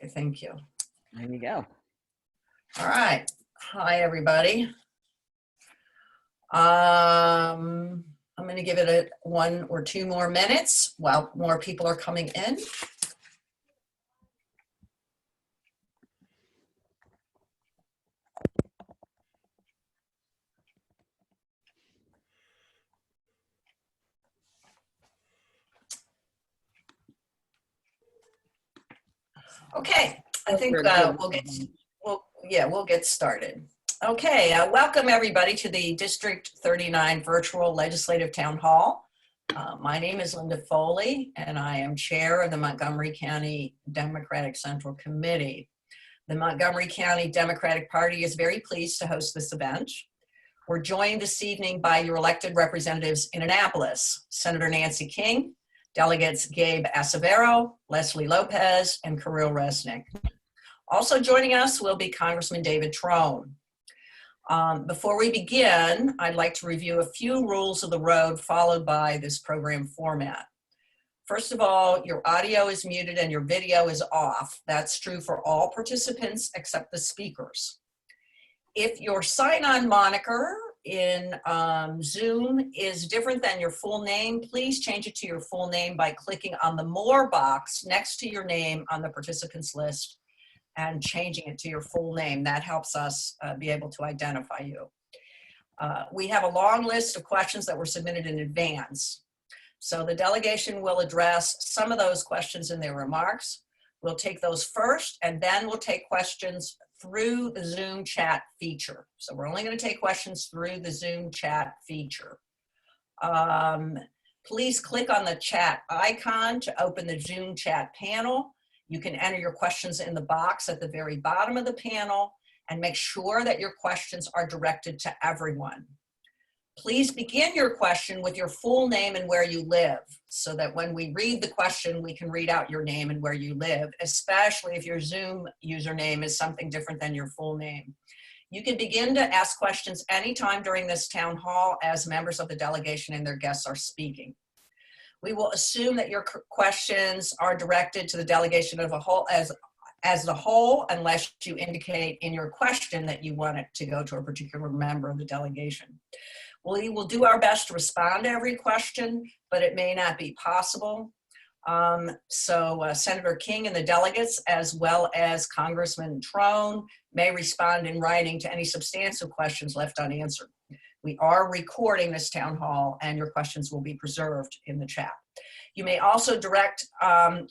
Okay, thank you. There you go. All right. Hi, everybody. I'm going to give it 1 or 2 more minutes while more people are coming in. Okay, I think we'll get started. Okay, welcome everybody to the District 39 Virtual Legislative Town Hall. My name is Linda Foley, and I am chair of the Montgomery County Democratic Central Committee. The Montgomery County Democratic Party is very pleased to host this event. We're joined this evening by your elected representatives in Annapolis, Senator Nancy King, Delegates Gabe Acevero, Leslie Lopez, and Kirill Resnick. Also joining us will be Congressman David Trone. Before we begin, I'd like to review a few rules of the road followed by this program format. First of all, your audio is muted and your video is off. That's true for all participants except the speakers. If your sign-on moniker in Zoom is different than your full name, please change it to your full name by clicking on the More box next to your name on the participants list and changing it to your full name. That helps us be able to identify you. We have a long list of questions that were submitted in advance. So the delegation will address some of those questions in their remarks. We'll take those first, and then we'll take questions through the Zoom chat feature. So we're only going to take questions through the Zoom chat feature. Please click on the chat icon to open the Zoom chat panel. You can enter your questions in the box at the very bottom of the panel and make sure that your questions are directed to everyone. Please begin your question with your full name and where you live so that when we read the question, we can read out your name and where you live, especially if your Zoom username is something different than your full name. You can begin to ask questions anytime during this town hall as members of the delegation and their guests are speaking. We will assume that your questions are directed to the delegation as a whole, as a whole, unless you indicate in your question that you want it to go to a particular member of the delegation. We will do our best to respond to every question, but it may not be possible. Senator King and the delegates, as well as Congressman Trone, may respond in writing to any substantive questions left unanswered. We are recording this town hall, and your questions will be preserved in the chat. You may also direct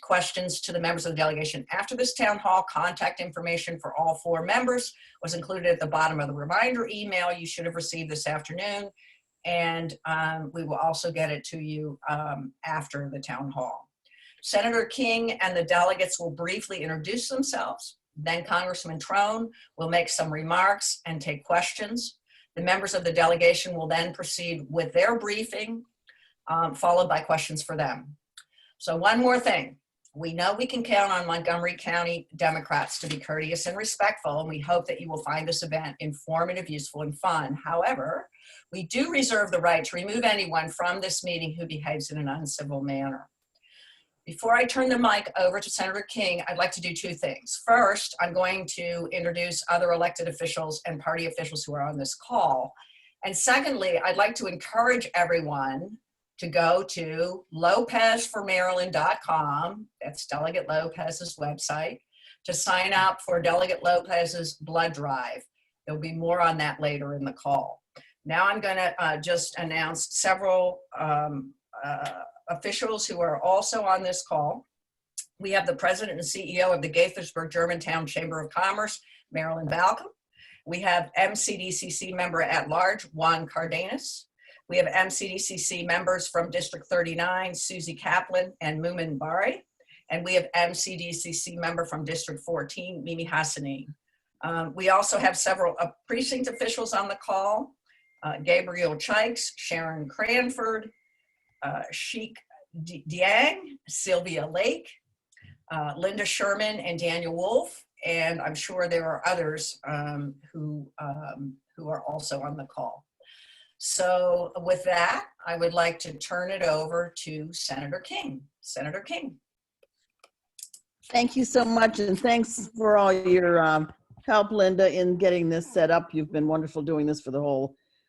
questions to the members of the delegation after this town hall. Contact information for all 4 members was included at the bottom of the reminder email you should have received this afternoon, and we will also get it to you after the town hall. Senator King and the delegates will briefly introduce themselves. Then Congressman Trone will make some remarks and take questions. The members of the delegation will then proceed with their briefing, followed by questions for them. So one more thing. We know we can count on Montgomery County Democrats to be courteous and respectful, and we hope that you will find this event informative, useful, and fun. However, we do reserve the right to remove anyone from this meeting who behaves in an uncivil manner. Before I turn the mic over to Senator King, I'd like to do 2 things. First, I'm going to introduce other elected officials and party officials who are on this call. And secondly, I'd like to encourage everyone to go to lopezformaryland.com, that's Delegate Lopez's website, to sign up for Delegate Lopez's blood drive. There'll be more on that later in the call. Now I'm going to just announce several officials who are also on this call. We have the President and CEO of the Gaithersburg Germantown Chamber of Commerce, Marilyn Balcom. We have MCDCC member at large, Juan Cardenas. We have MCDCC members from District 39, Susie Kaplan and Mumin Bari. And we have MCDCC member from District 14, Mimi Hassanin. We also have several precinct officials on the call, Gabriel Chikes, Sharon Cranford, Sheik Diang, Sylvia Lake, Linda Sherman, and Daniel Wolf. And I'm sure there are others who are also on the call. So with that, I would like to turn it over to Senator King. Senator King. Thank you so much, and thanks for all your help, Linda, in getting this set up. You've been wonderful doing this for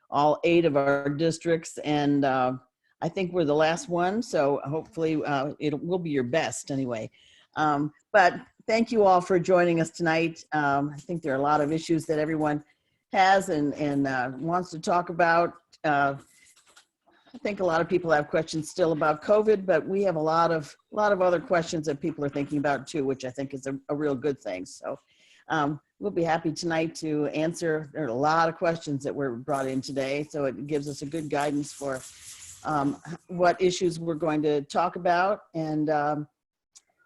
all 8 of our districts, and I think we're the last one, so hopefully it will be your best anyway. But thank you all for joining us tonight. I think there are a lot of issues that everyone has and wants to talk about. I think a lot of people have questions still about COVID, but we have a lot of other questions that people are thinking about too, which I think is a real good thing. So we'll be happy tonight to answer. There are a lot of questions that were brought in today, so it gives us a good guidance for what issues we're going to talk about. And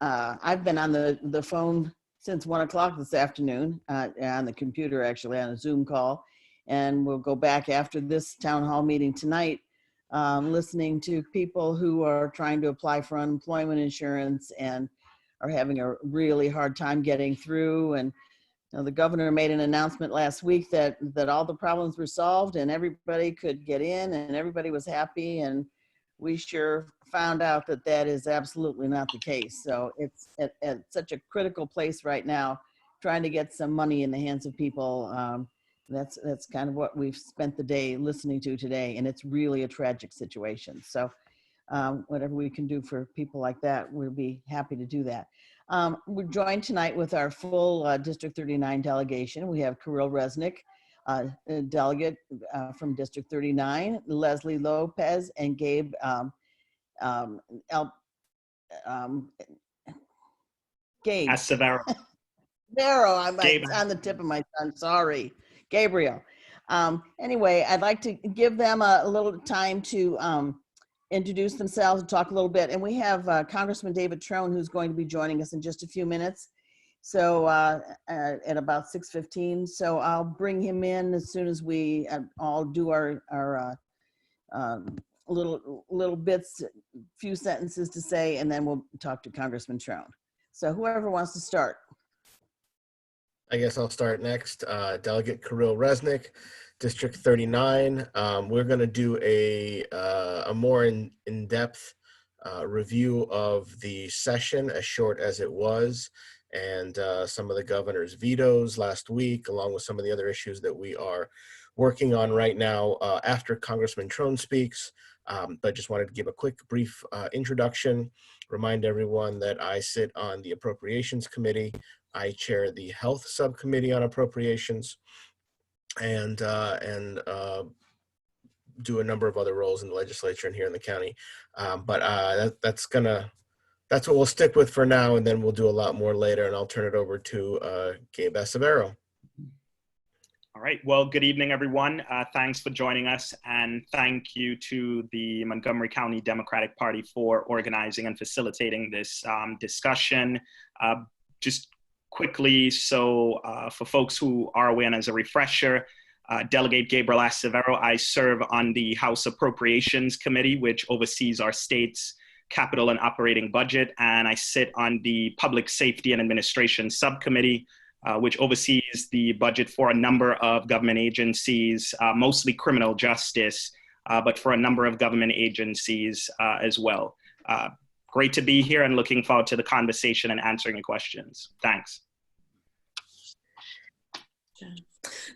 I've been on the phone since 1 o'clock this afternoon, on the computer, actually, on a Zoom call. And we'll go back after this town hall meeting tonight, listening to people who are trying to apply for unemployment insurance and are having a really hard time getting through. And the governor made an announcement last week that all the problems were solved and everybody could get in and everybody was happy. And we sure found out that that is absolutely not the case. So it's at such a critical place right now, trying to get some money in the hands of people. That's kind of what we've spent the day listening to today, and it's really a tragic situation. So whatever we can do for people like that, we'll be happy to do that. We're joined tonight with our full District 39 delegation. We have Kirill Resnick, a delegate from District 39, Leslie Lopez, and Gabe Gabe. Severo. Vero, I'm on the tip of my tongue, sorry. Gabriel. Anyway, I'd like to give them a little time to introduce themselves and talk a little bit. And we have Congressman David Trone, who's going to be joining us in just a few minutes. So at about 6:15. So I'll bring him in as soon as we all do our little bits, few sentences to say, and then we'll talk to Congressman Trone. So whoever wants to start. I guess I'll start next. Delegate Kirill Resnick, District 39. We're going to do a more in-depth review of the session, as short as it was, and some of the governor's vetoes last week, along with some of the other issues that we are working on right now after Congressman Trone speaks. But just wanted to give a quick, brief introduction, remind everyone that I sit on the Appropriations Committee. I chair the Health Subcommittee on Appropriations, and do a number of other roles in the legislature and here in the county. That's what we'll stick with for now, and then we'll do a lot more later, and I'll turn it over to Gabe Severo. All right, well, good evening, everyone. Thanks for joining us, and thank you to the Montgomery County Democratic Party for organizing and facilitating this discussion. Just quickly, so for folks who are aware, and as a refresher, Delegate Gabriel Severo, I serve on the House Appropriations Committee, which oversees our state's capital and operating budget, and I sit on the Public Safety and Administration Subcommittee, which oversees the budget for a number of government agencies, mostly criminal justice, but for a number of government agencies as well. Great to be here and looking forward to the conversation and answering your questions. Thanks.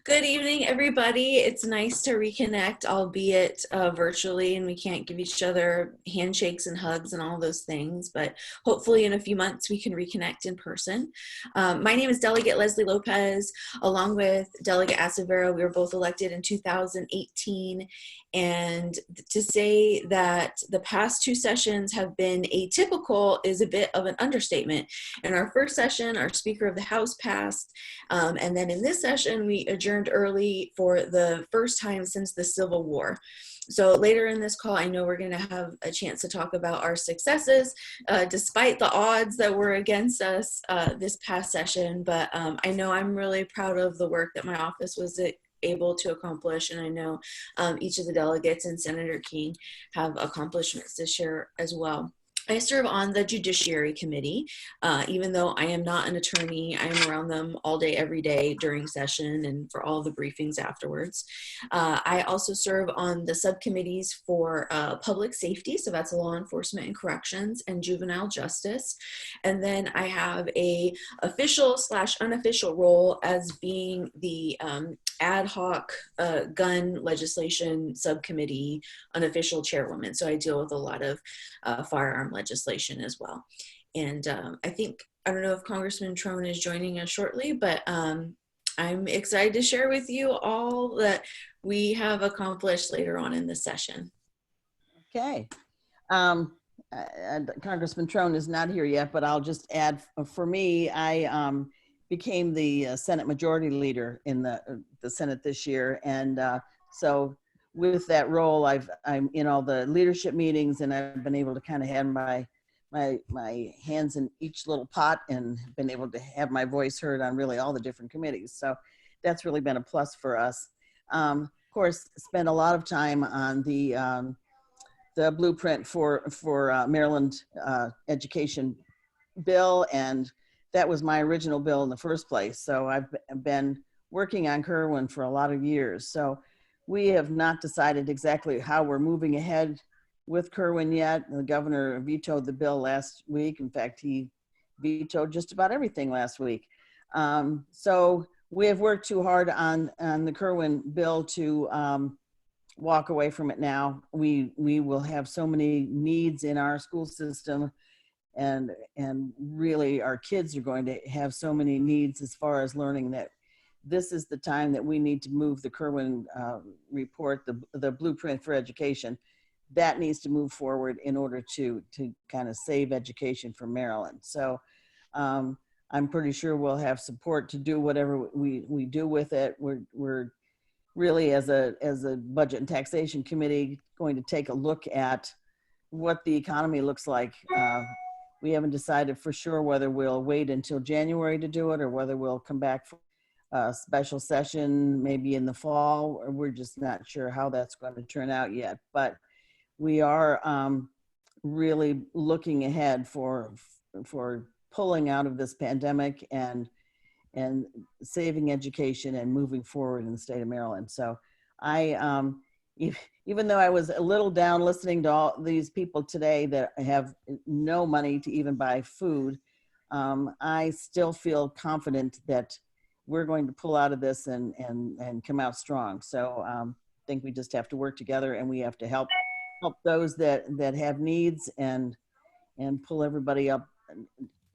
Good evening, everybody. It's nice to reconnect, albeit virtually, and we can't give each other handshakes and hugs and all those things, but hopefully in a few months we can reconnect in person. My name is Delegate Leslie Lopez, along with Delegate Severo. We were both elected in 2018, and to say that the past 2 sessions have been atypical is a bit of an understatement. In our first session, our Speaker of the House passed, and then in this session, we adjourned early for the first time since the Civil War. So later in this call, I know we're going to have a chance to talk about our successes, despite the odds that were against us this past session. But I know I'm really proud of the work that my office was able to accomplish, and I know each of the delegates and Senator King have accomplishments to share as well. I serve on the Judiciary Committee. Even though I am not an attorney, I am around them all day, every day during session and for all the briefings afterwards. I also serve on the subcommittees for public safety, so that's law enforcement and corrections, and juvenile justice. And then I have a official / unofficial role as being the ad hoc gun legislation subcommittee unofficial chairwoman. So I deal with a lot of firearm legislation as well. And I don't know if Congressman Trone is joining us shortly, but I'm excited to share with you all that we have accomplished later on in the session. Okay. And Congressman Trone is not here yet, but I'll just add, for me, I became the Senate Majority Leader in the Senate this year. And so with that role, I'm in all the leadership meetings, and I've been able to kind of have my hands in each little pot and been able to have my voice heard on really all the different committees. So that's really been a plus for us. Of course, spent a lot of time on the blueprint for Maryland education bill, and that was my original bill in the first place. So I've been working on Kerwin for a lot of years. So we have not decided exactly how we're moving ahead with Kerwin yet. The governor vetoed the bill last week. In fact, he vetoed just about everything last week. So we have worked too hard on the Kerwin bill to walk away from it now. We will have so many needs in our school system, and really our kids are going to have so many needs as far as learning, that this is the time that we need to move the Kerwin report, the blueprint for education. That needs to move forward in order to kind of save education for Maryland. So I'm pretty sure we'll have support to do whatever we do with it. We're really, as a budget and taxation committee, going to take a look at what the economy looks like. We haven't decided for sure whether we'll wait until January to do it or whether we'll come back for a special session maybe in the fall. We're just not sure how that's going to turn out yet. But we are really looking ahead for pulling out of this pandemic and saving education and moving forward in the state of Maryland. So I, even though I was a little down listening to all these people today that have no money to even buy food, I still feel confident that we're going to pull out of this and come out strong. So I think we just have to work together, and we have to help those that have needs and pull everybody up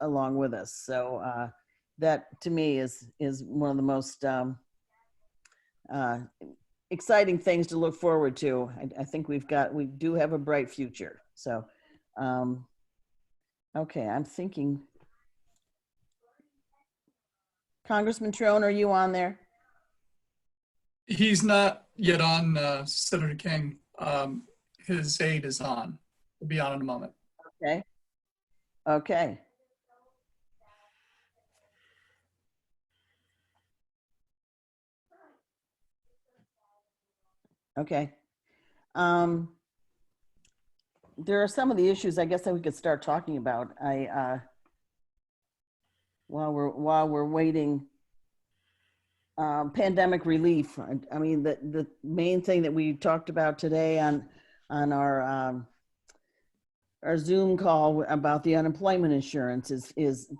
along with us. So that to me is one of the most exciting things to look forward to. I think we do have a bright future. So, okay, I'm thinking, Congressman Trone, are you on there? He's not yet on, Senator King. His aide is on. He'll be on in a moment. Okay. Okay. Okay. There are some of the issues I guess that we could start talking about. While we're waiting, pandemic relief. I mean, the main thing that we talked about today on our Zoom call about the unemployment insurance is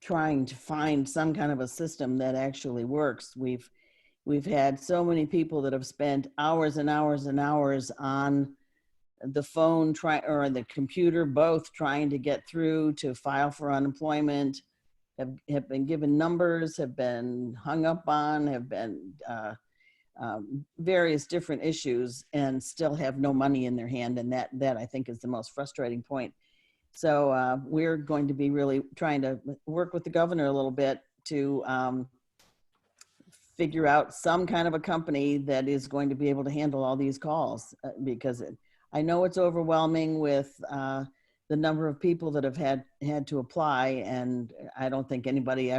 trying to find some kind of a system that actually works. We've had so many people that have spent hours and hours and hours on the phone or the computer, both trying to get through to file for unemployment, have been given numbers, have been hung up on, have been various different issues, and still have no money in their hand. And that I think is the most frustrating point. So we're going to be really trying to work with the governor a little bit to figure out some kind of a company that is going to be able to handle all these calls, because I know it's overwhelming with the number of people that have had to apply, and I don't think anybody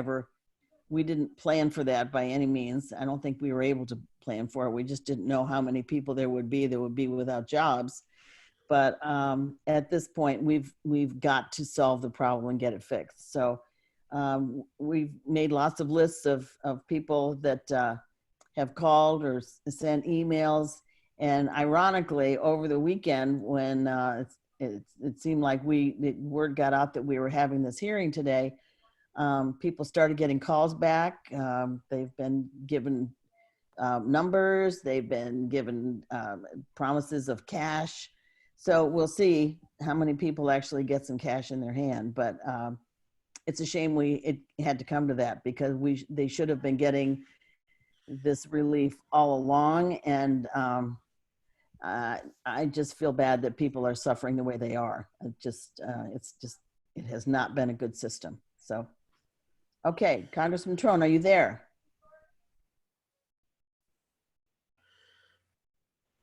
we didn't plan for that by any means. I don't think we were able to plan for it. We just didn't know how many people there would be without jobs. But at this point, we've got to solve the problem and get it fixed. So we've made lots of lists of people that have called or sent emails. And ironically, over the weekend, when it seemed like the word got out that we were having this hearing today, people started getting calls back. They've been given numbers. They've been given promises of cash. So we'll see how many people actually get some cash in their hand. But it's a shame it had to come to that, because they should have been getting this relief all along. And I just feel bad that people are suffering the way they are. It has not been a good system. So, okay, Congressman Trone, are you there?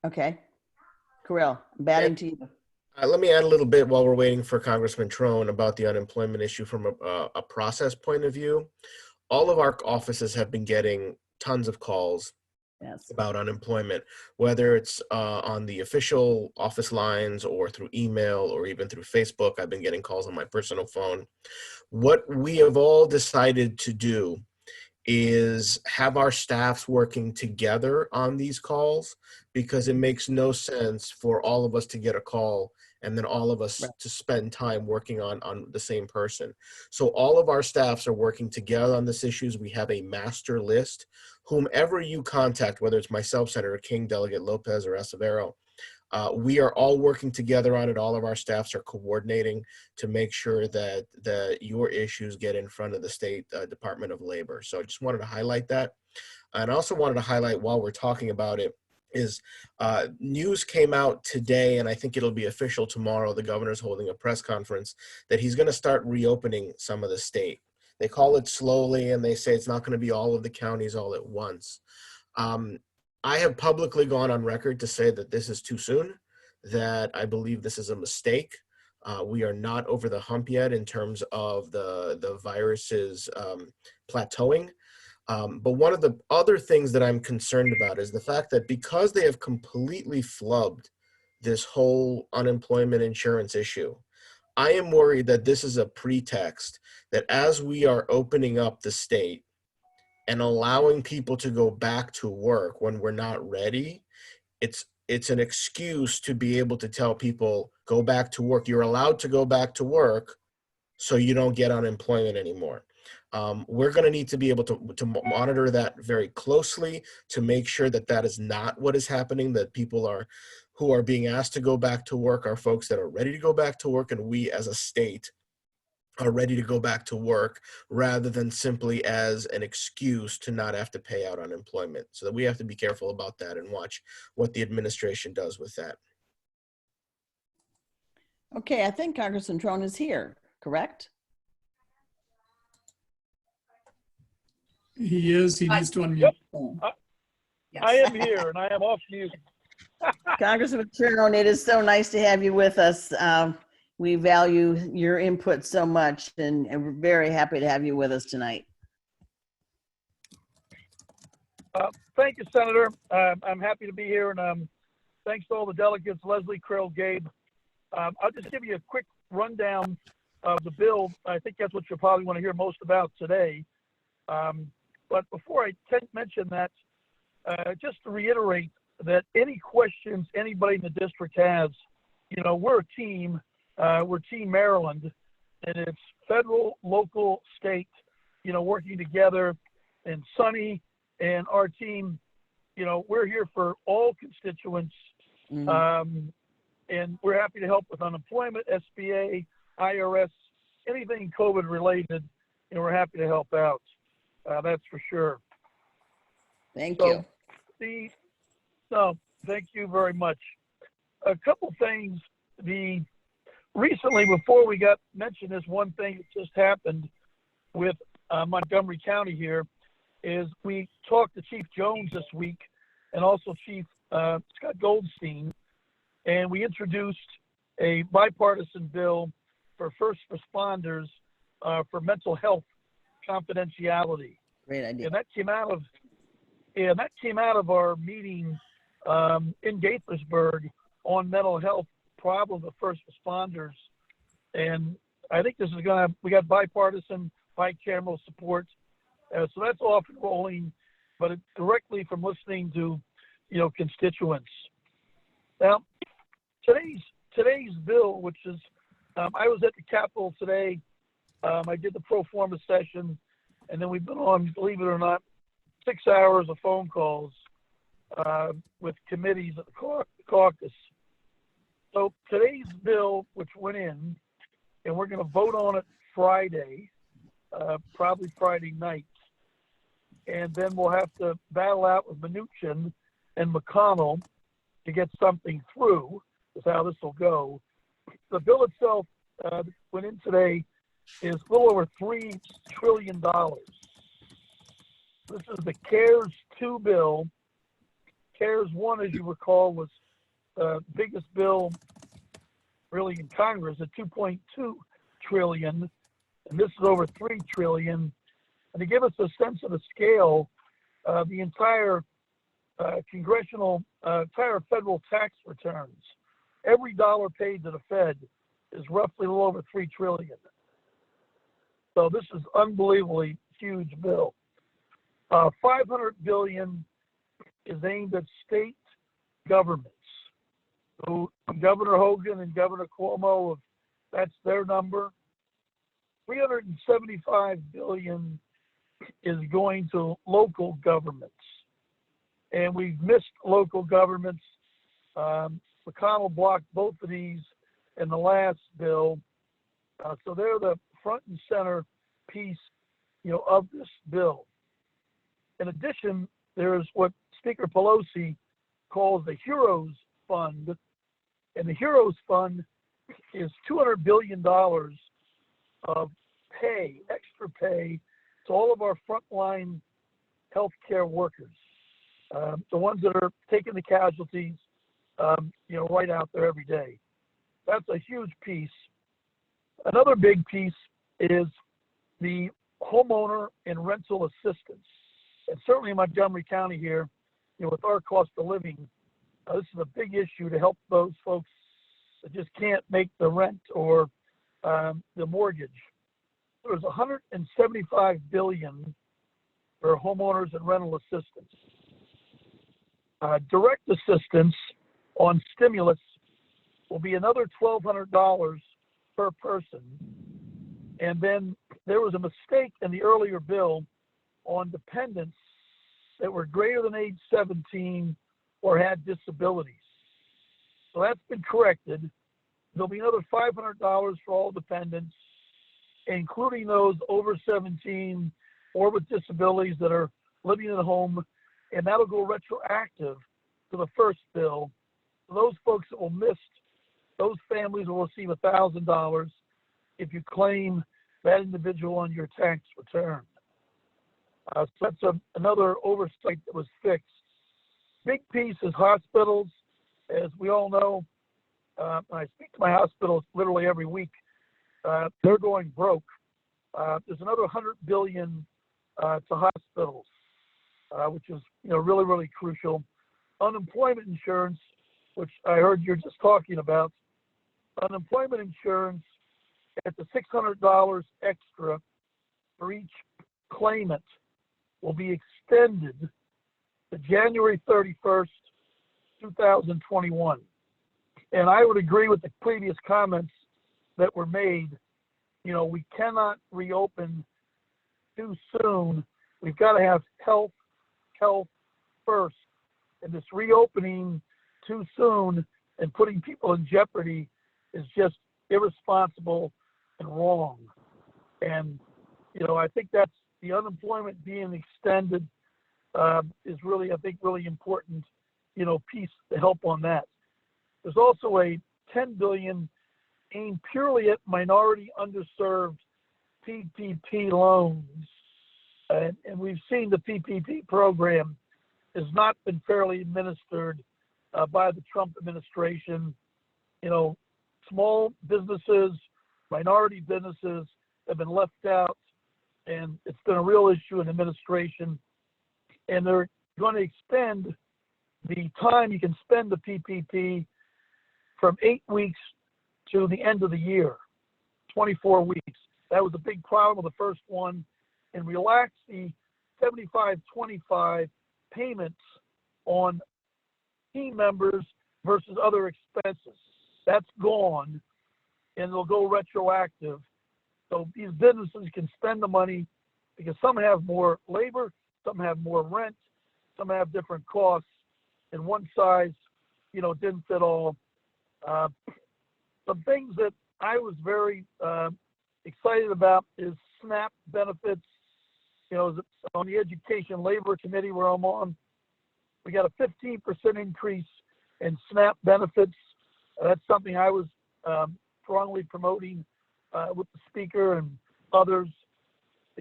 Okay. Kirill, I'm batting to you. Let me add a little bit while we're waiting for Congressman Trone about the unemployment issue from a process point of view. All of our offices have been getting tons of calls about unemployment, whether it's on the official office lines or through email or even through Facebook. I've been getting calls on my personal phone. What we have all decided to do is have our staffs working together on these calls, because it makes no sense for all of us to get a call and then all of us to spend time working on the same person. So all of our staffs are working together on this issues. We have a master list. Whomever you contact, whether it's myself, Senator King, Delegate Lopez, or Acevero, we are all working together on it. All of our staffs are coordinating to make sure that your issues get in front of the State Department of Labor. So I just wanted to highlight that. And I also wanted to highlight, while we're talking about it, is news came out today, and I think it'll be official tomorrow. The governor's holding a press conference that he's going to start reopening some of the state. They call it slowly, and they say it's not going to be all of the counties all at once. I have publicly gone on record to say that this is too soon, that I believe this is a mistake. We are not over the hump yet in terms of the virus's plateauing. But one of the other things that I'm concerned about is the fact that because they have completely flubbed this whole unemployment insurance issue, I am worried that this is a pretext that as we are opening up the state and allowing people to go back to work when we're not ready, it's an excuse to be able to tell people, go back to work. You're allowed to go back to work so you don't get unemployment anymore. We're going to need to be able to monitor that very closely to make sure that that is not what is happening, that people who are being asked to go back to work are folks that are ready to go back to work, and we as a state are ready to go back to work, rather than simply as an excuse to not have to pay out unemployment. So that we have to be careful about that and watch what the administration does with that. Okay, I think Congressman Trone is here, correct? He is. He needs to unmute. Yes. I am here and I am off mute. Congressman Trone, it is so nice to have you with us. We value your input so much, and we're very happy to have you with us tonight. Thank you, Senator. I'm happy to be here, and thanks to all the delegates, Leslie, Krill, Gabe. I'll just give you a quick rundown of the bill. I think that's what you'll probably want to hear most about today. But before I mention that, just to reiterate that any questions anybody in the district has, you know, we're a team. We're Team Maryland, and it's federal, local, state, you know, working together. And Sonny and our team, you know, we're here for all constituents. And we're happy to help with unemployment, SBA, IRS, anything COVID related, and we're happy to help out. That's for sure. Thank you. Thank you very much. A couple things. Recently, before we got mentioned, this one thing that just happened with Montgomery County here is we talked to Chief Jones this week and also Chief Scott Goldstein, and we introduced a bipartisan bill for first responders for mental health confidentiality. Great idea. And that came out of our meeting in Gaithersburg on mental health problem of first responders. And I think this is we got bipartisan, bicameral support. So that's off and rolling, but it's directly from listening to, constituents. Now, today's bill, which is, I was at the Capitol today. I did the pro forma session, and then we've been on, believe it or not, 6 hours of phone calls with committees at the caucus. So today's bill, which went in, and we're going to vote on it Friday, probably Friday night, and then we'll have to battle out with Mnuchin and McConnell to get something through. Is how this will go. The bill itself went in today is a little over $3 trillion. This is the CARES 2 bill. CARES 1, as you recall, was the biggest bill really in Congress at $2.2 trillion, and this is over $3 trillion. And to give us a sense of the scale, the entire entire federal tax returns, every dollar paid to the Fed is roughly a little over $3 trillion. So this is unbelievably huge bill. $500 billion is aimed at state governments. So Governor Hogan and Governor Cuomo, that's their number. $375 billion is going to local governments. And we've missed local governments. McConnell blocked both of these in the last bill. So they're the front and center piece, of this bill. In addition, there's what Speaker Pelosi calls the Heroes Fund. And the Heroes Fund is $200 billion of pay, extra pay, to all of our frontline healthcare workers, the ones that are taking the casualties, right out there every day. That's a huge piece. Another big piece is the homeowner and rental assistance. And certainly in Montgomery County here, with our cost of living, this is a big issue to help those folks that just can't make the rent or the mortgage. There's $175 billion for homeowners and rental assistance. Direct assistance on stimulus will be another $1,200 per person. And then there was a mistake in the earlier bill on dependents that were greater than age 17 or had disabilities. So that's been corrected. There'll be another $500 for all dependents, including those over 17 or with disabilities that are living in a home, and that'll go retroactive to the first bill. So those folks that will miss, those families will receive $1,000 if you claim that individual on your tax return. So that's another oversight that was fixed. Big piece is hospitals. As we all know, I speak to my hospitals literally every week. They're going broke. There's another $100 billion to hospitals, which is really, really crucial. Unemployment insurance, which I heard you're just talking about. Unemployment insurance at the $600 extra for each claimant will be extended to January 31st, 2021. And I would agree with the previous comments that were made. We cannot reopen too soon. We've got to have health first. And this reopening too soon and putting people in jeopardy is just irresponsible and wrong. And, I think that's the unemployment being extended is really, I think, really important, piece to help on that. There's also a $10 billion aimed purely at minority underserved PPP loans. And we've seen the PPP program has not been fairly administered by the Trump administration. Small businesses, minority businesses have been left out, and it's been a real issue in administration. And they're going to extend the time you can spend the PPP from 8 weeks to the end of the year, 24 weeks. That was a big problem with the first one, and relaxed the 75-25 payments on team members versus other expenses. That's gone, and it'll go retroactive. So these businesses can spend the money because some have more labor, some have more rent, some have different costs, and one size, didn't fit all. Some things that I was very excited about is SNAP benefits. On the Education Labor Committee where I'm on, we got a 15% increase in SNAP benefits. That's something I was strongly promoting with the speaker and others.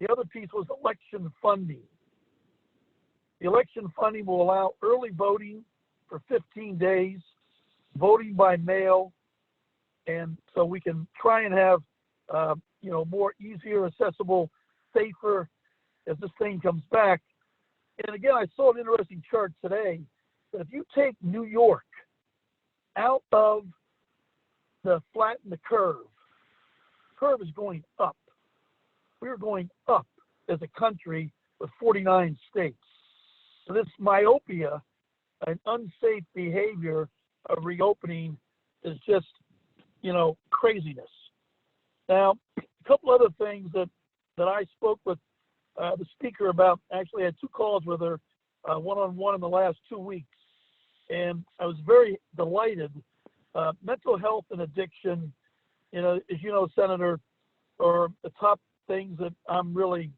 The other piece was election funding. The election funding will allow early voting for 15 days, voting by mail, and so we can try and have more easier, accessible, safer as this thing comes back. And again, I saw an interesting chart today that if you take New York out of the flatten the curve is going up. We're going up as a country with 49 states. So this myopia and unsafe behavior of reopening is just, craziness. Now, a couple other things that I spoke with the speaker about. Actually, I had 2 calls with her, one-on-one in the last 2 weeks. And I was very delighted. Mental health and addiction, as you know, Senator, are the top things that I'm really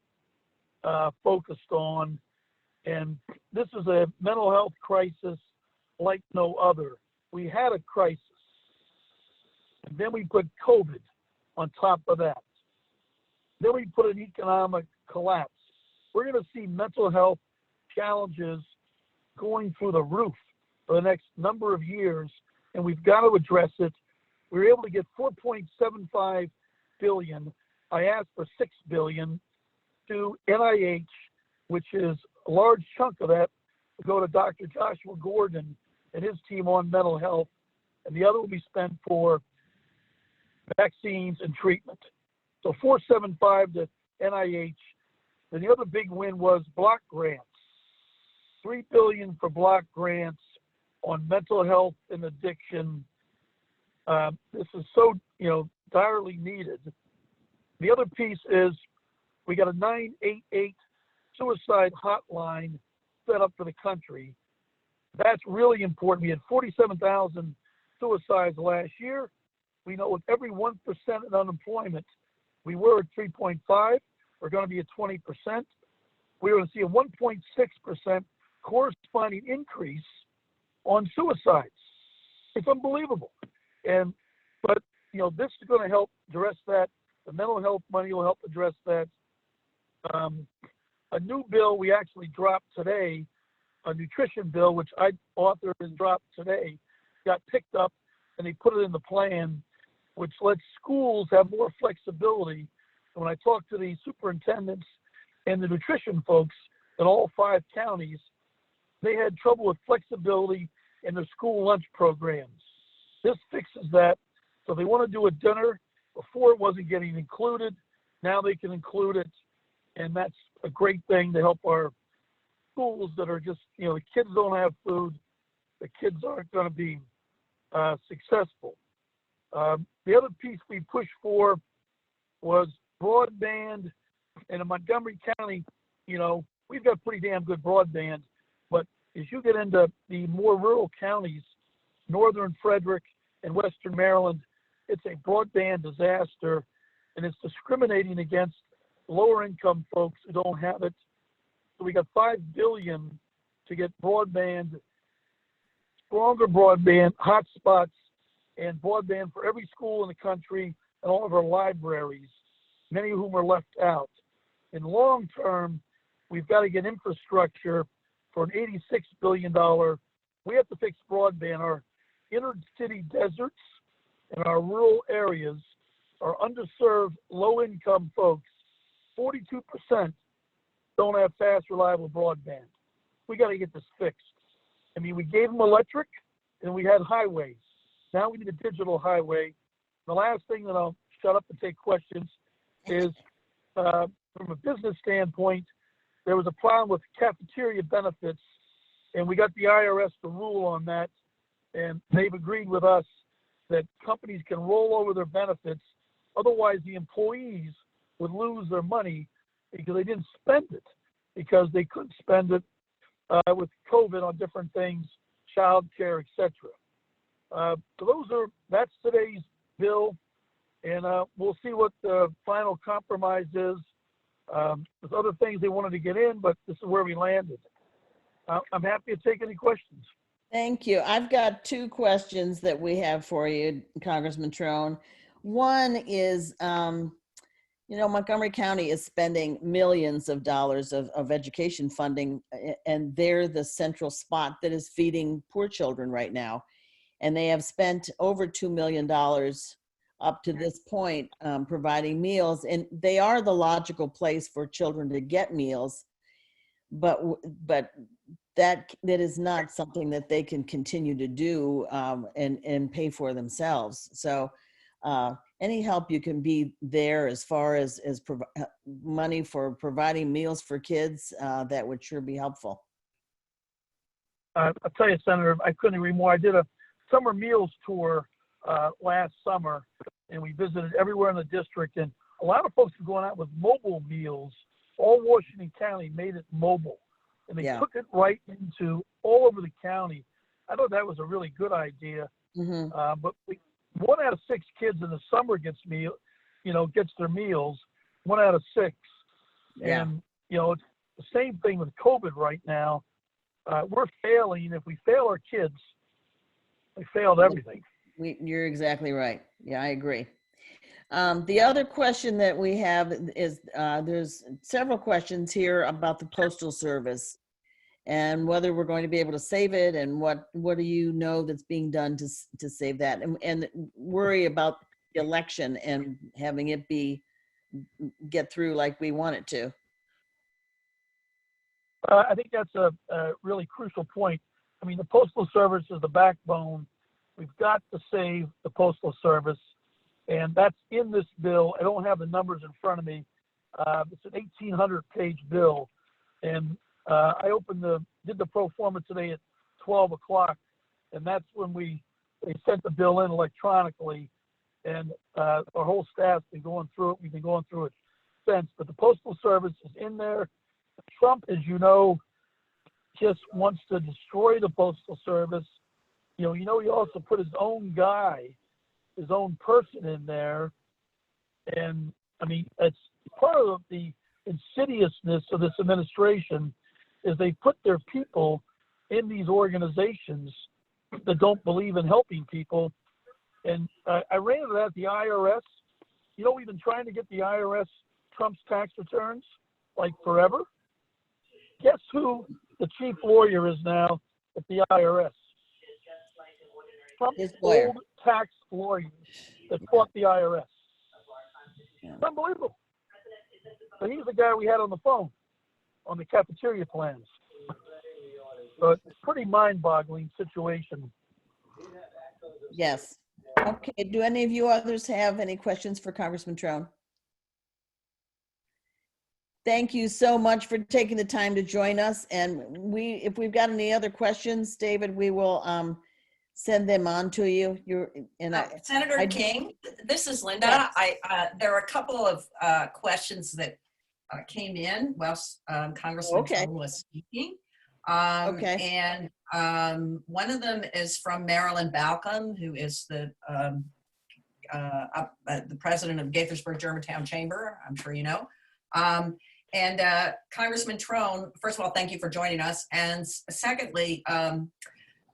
focused on. And this is a mental health crisis like no other. We had a crisis, and then we put COVID on top of that. Then we put an economic collapse. We're going to see mental health challenges going through the roof for the next number of years, and we've got to address it. We were able to get $4.75 billion. I asked for $6 billion to NIH, which is a large chunk of that will go to Dr. Joshua Gordon and his team on mental health, and the other will be spent for vaccines and treatment. So $4.75 to NIH. And the other big win was block grants. $3 billion for block grants on mental health and addiction. This is so, direly needed. The other piece is we got a 988 suicide hotline set up for the country. That's really important. We had 47,000 suicides last year. We know with every 1% in unemployment, we were at 3.5. We're going to be at 20%. We're going to see a 1.6% corresponding increase on suicides. It's unbelievable. But this is going to help address that. The mental health money will help address that. A new bill we actually dropped today, a nutrition bill, which I authored and dropped today, got picked up and they put it in the plan, which lets schools have more flexibility. And when I talked to the superintendents and the nutrition folks in all 5 counties, they had trouble with flexibility in their school lunch programs. This fixes that. So they want to do a dinner. Before it wasn't getting included. Now they can include it. And that's a great thing to help our schools that are just, the kids don't have food. The kids aren't going to be successful. The other piece we pushed for was broadband. And in Montgomery County, we've got pretty damn good broadband. But as you get into the more rural counties, northern Frederick and western Maryland, it's a broadband disaster, and it's discriminating against lower income folks who don't have it. So we got $5 billion to get broadband, stronger broadband, hotspots, and broadband for every school in the country and all of our libraries, many of whom are left out. In long term, we've got to get infrastructure for an $86 billion. We have to fix broadband. Our inner city deserts and our rural areas are underserved, low-income folks. 42% don't have fast, reliable broadband. We got to get this fixed. We gave them electric, and we had highways. Now we need a digital highway. The last thing that I'll shut up and take questions is from a business standpoint, there was a problem with cafeteria benefits, and we got the IRS to rule on that, and they've agreed with us that companies can roll over their benefits. Otherwise, the employees would lose their money because they didn't spend it, because they couldn't spend it with COVID on different things, child care, etc. So that's today's bill, and we'll see what the final compromise is. There's other things they wanted to get in, but this is where we landed. I'm happy to take any questions. Thank you. I've got two questions that we have for you, Congressman Trone. One is, Montgomery County is spending millions of dollars of education funding, and they're the central spot that is feeding poor children right now. And they have spent over $2 million up to this point providing meals, and they are the logical place for children to get meals, but that is not something that they can continue to do and pay for themselves. So any help you can be there as far as money for providing meals for kids, that would sure be helpful. I'll tell you, Senator, I couldn't agree more. I did a summer meals tour last summer, and we visited everywhere in the district, and a lot of folks are going out with mobile meals. All Washington County made it mobile, and they took it right into all over the county. I thought that was a really good idea. Mm-hmm. But 1 out of 6 kids in the summer gets their meals. 1 out of 6, and it's the same thing with COVID right now. We're failing. If we fail our kids, we failed everything. You're exactly right. Yeah, I agree. The other question that we have is there's several questions here about the Postal Service and whether we're going to be able to save it, and what do you know that's being done to save that, and worry about the election and having it get through like we want it to. I think that's a really crucial point. I mean, the Postal Service is the backbone. We've got to save the Postal Service, and that's in this bill. I don't have the numbers in front of me. It's an 1,800-page bill, and I did the pro forma today at 12 o'clock, and that's when they sent the bill in electronically, and our whole staff's been going through it. We've been going through it since, but the Postal Service is in there. Trump, as you know, just wants to destroy the Postal Service. He also put his own guy, his own person in there. And I mean, it's part of the insidiousness of this administration is they put their people in these organizations that don't believe in helping people. And I ran into that at the IRS. We've been trying to get the IRS Trump's tax returns like forever. Guess who the chief lawyer is now at the IRS? Trump's old tax lawyer that fought the IRS. It's unbelievable. So he's the guy we had on the phone on the cafeteria plans. So it's a pretty mind-boggling situation. Yes. Okay. Do any of you others have any questions for Congressman Trone? Thank you so much for taking the time to join us. And if we've got any other questions, David, we will send them on to you. Senator King, this is Linda. Yes. There are a couple of questions that came in while Congressman Trone was speaking. And one of them is from Marilyn Balcom, who is the president of Gaithersburg Germantown Chamber. I'm sure you know. And Congressman Trone, first of all, thank you for joining us. And secondly,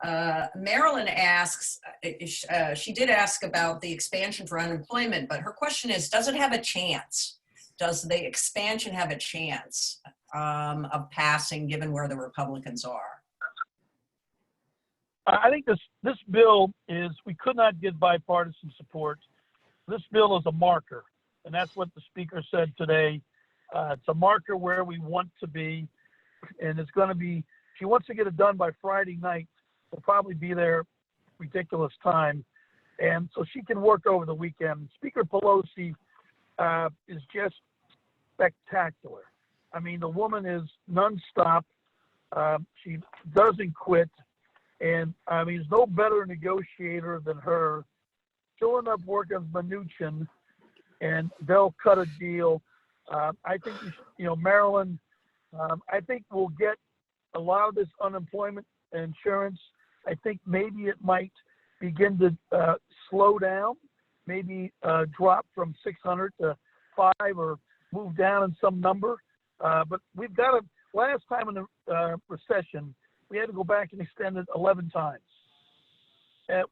Marilyn asks, she did ask about the expansion for unemployment, but her question is, does it have a chance? Does the expansion have a chance of passing given where the Republicans are? I think this bill we could not get bipartisan support. This bill is a marker, and that's what the speaker said today. It's a marker where we want to be, and it's going to be, she wants to get it done by Friday night. We'll probably be there ridiculous time. and so she can work over the weekend. Speaker Pelosi is just spectacular. I mean, the woman is nonstop. She doesn't quit. And I mean, there's no better negotiator than her. She'll end up working with Mnuchin, and they'll cut a deal. I think, Maryland, I think we'll get a lot of this unemployment insurance. I think maybe it might begin to slow down, maybe drop from 600 to 5 or move down in some number. But we've got to, last time in the recession, we had to go back and extend it 11 times.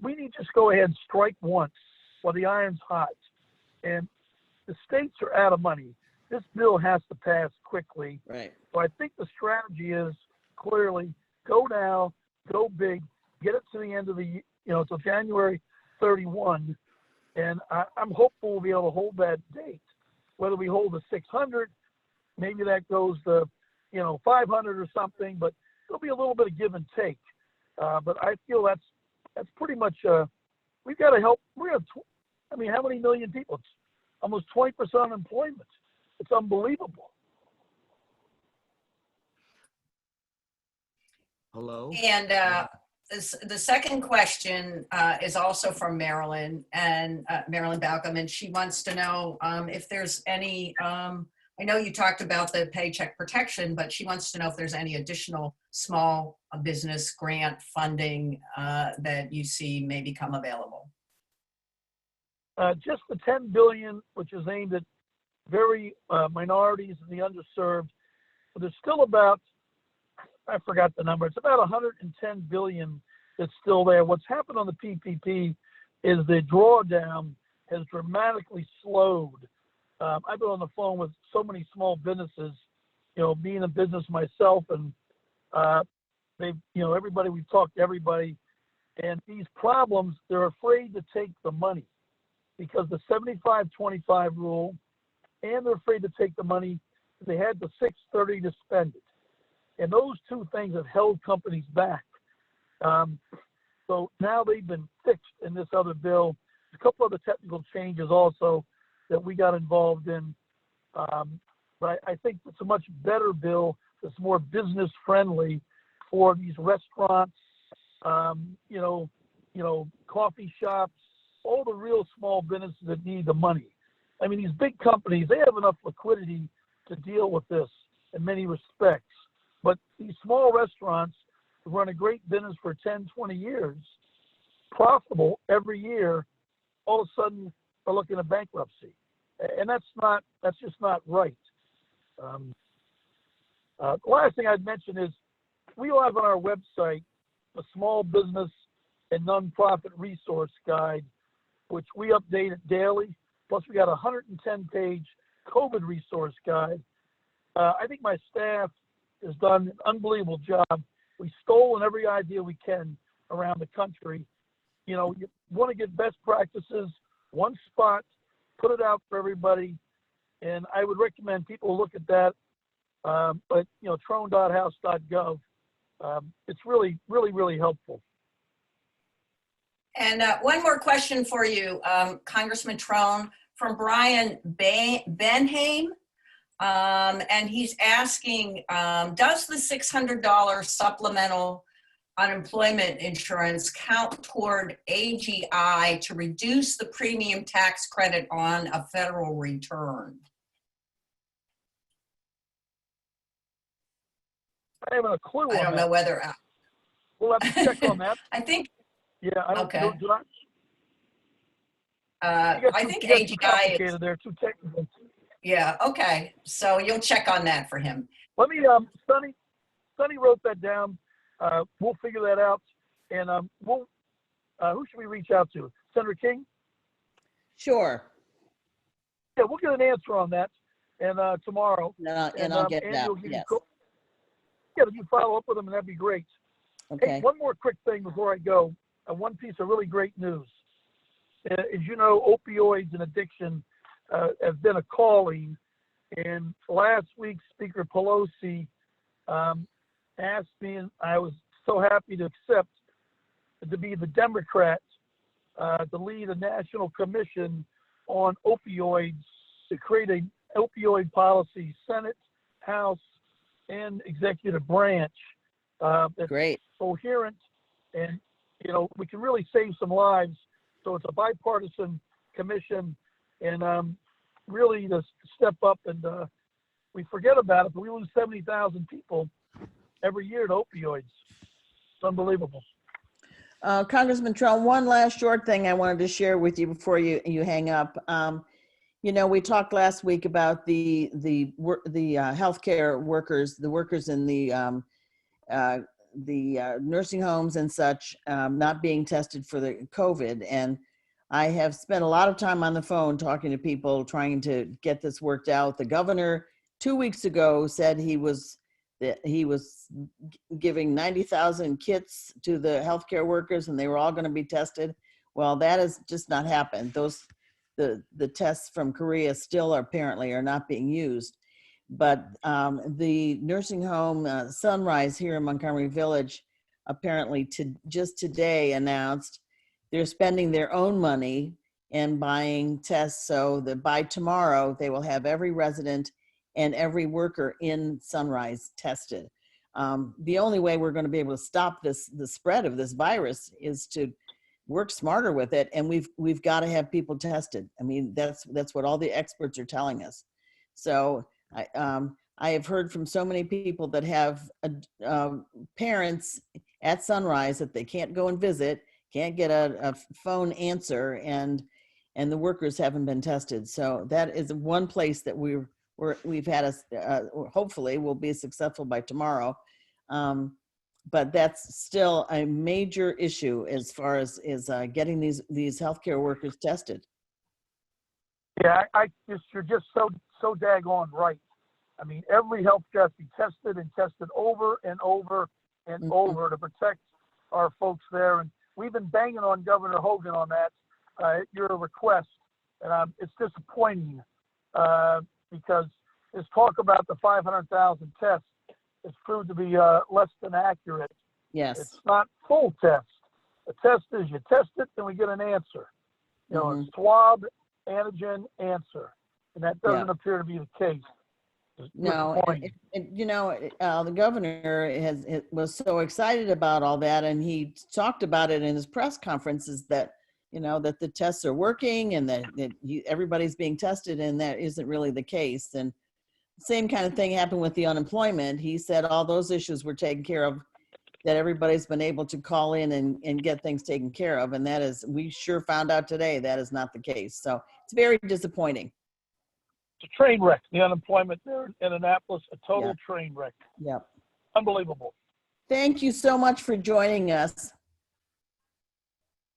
We need to just go ahead and strike once while the iron's hot. And the states are out of money. This bill has to pass quickly. Right. So I think the strategy is clearly go now, go big, get it to the end of the, till January 31. And I'm hopeful we'll be able to hold that date. Whether we hold the 600, maybe that goes to, 500 or something, but there'll be a little bit of give and take. But I feel that's pretty much, we've got to help. How many million people? It's almost 20% unemployment. It's unbelievable. Hello? And the second question is also from Marilyn, and Marilyn Balcom, and she wants to know if there's any, I know you talked about the paycheck protection, but she wants to know if there's any additional small business grant funding that you see may become available. Just the $10 billion, which is aimed at very minorities and the underserved. But there's still about, I forgot the number, it's about 110 billion that's still there. What's happened on the PPP is the drawdown has dramatically slowed. I've been on the phone with so many small businesses, being in business myself, and everybody, we've talked to everybody, and these problems, they're afraid to take the money because the 75-25 rule, and they're afraid to take the money. They had the 630 to spend it. And those two things have held companies back. So now they've been fixed in this other bill. A couple other technical changes also that we got involved in. But I think it's a much better bill that's more business friendly for these restaurants, coffee shops, all the real small businesses that need the money. I mean, these big companies, they have enough liquidity to deal with this in many respects. But these small restaurants who run a great business for 10, 20 years, profitable every year, all of a sudden are looking at bankruptcy. And that's just not right. The last thing I'd mention is we will have on our website a small business and nonprofit resource guide, which we update it daily. Plus, we got a 110-page COVID resource guide. I think my staff has done an unbelievable job. We stole in every idea we can around the country. You want to get best practices, one spot, put it out for everybody. And I would recommend people look at that. But trone.house.gov. It's really, really, really helpful. And one more question for you, Congressman Trone, from Brian Benhaim. And he's asking, does the $600 supplemental unemployment insurance count toward AGI to reduce the premium tax credit on a federal return? I haven't a clue. I don't know whether. We'll have to check on that. I think. Yeah, I don't Okay. know. I think AGI is. They're too technical. Yeah. Okay. So you'll check on that for him. Let me, Sonny wrote that down. We'll figure that out. And who should we reach out to? Senator King? Sure. Yeah, we'll get an answer on that. And tomorrow. And I'll get that. Yes. If you follow up with them, that'd be great. Okay. Hey, one more quick thing before I go. One piece of really great news. As you know, opioids and addiction have been a calling. And last week, Speaker Pelosi asked me, and I was so happy to accept, to be the Democrat to lead a national commission on opioids to create an opioid policy, Senate, House, and executive branch that's Great. coherent, and we can really save some lives. So it's a bipartisan commission, and really to step up, and we forget about it, but we lose 70,000 people every year to opioids. It's unbelievable. Congressman Trell, one last short thing I wanted to share with you before you hang up. We talked last week about the healthcare workers, the workers in the nursing homes and such, not being tested for the COVID. And I have spent a lot of time on the phone talking to people trying to get this worked out. The governor 2 weeks ago said he was giving 90,000 kits to the healthcare workers and they were all going to be tested. Well, that has just not happened. The tests from Korea still apparently are not being used. But the nursing home Sunrise here in Montgomery Village apparently just today announced they're spending their own money and buying tests so that by tomorrow they will have every resident and every worker in Sunrise tested. The only way we're going to be able to stop the spread of this virus is to work smarter with it, and we've got to have people tested. I mean, that's what all the experts are telling us. So I have heard from so many people that have parents at Sunrise that they can't go and visit, can't get a phone answer, and the workers haven't been tested. So that is one place that we've had hopefully we'll be successful by tomorrow. But that's still a major issue as far as getting these healthcare workers tested. Yeah, you're just so daggone right. I mean, every healthcare has to be tested and tested over and over and over to protect our folks there. And we've been banging on Governor Hogan on that at your request. And it's disappointing because this talk about the 500,000 tests has proved to be less than accurate. Yes. It's not full test. A test is you test it, then we get an answer. It's swab, antigen, answer. And that doesn't appear to be the case. No, the governor was so excited about all that, and he talked about it in his press conferences that that the tests are working and that everybody's being tested, and that isn't really the case. And same kind of thing happened with the unemployment. He said all those issues were taken care of, that everybody's been able to call in and get things taken care of, and we sure found out today that is not the case. So it's very disappointing. It's a train wreck. The unemployment there in Annapolis, a total train wreck. Yep. Unbelievable. Thank you so much for joining us.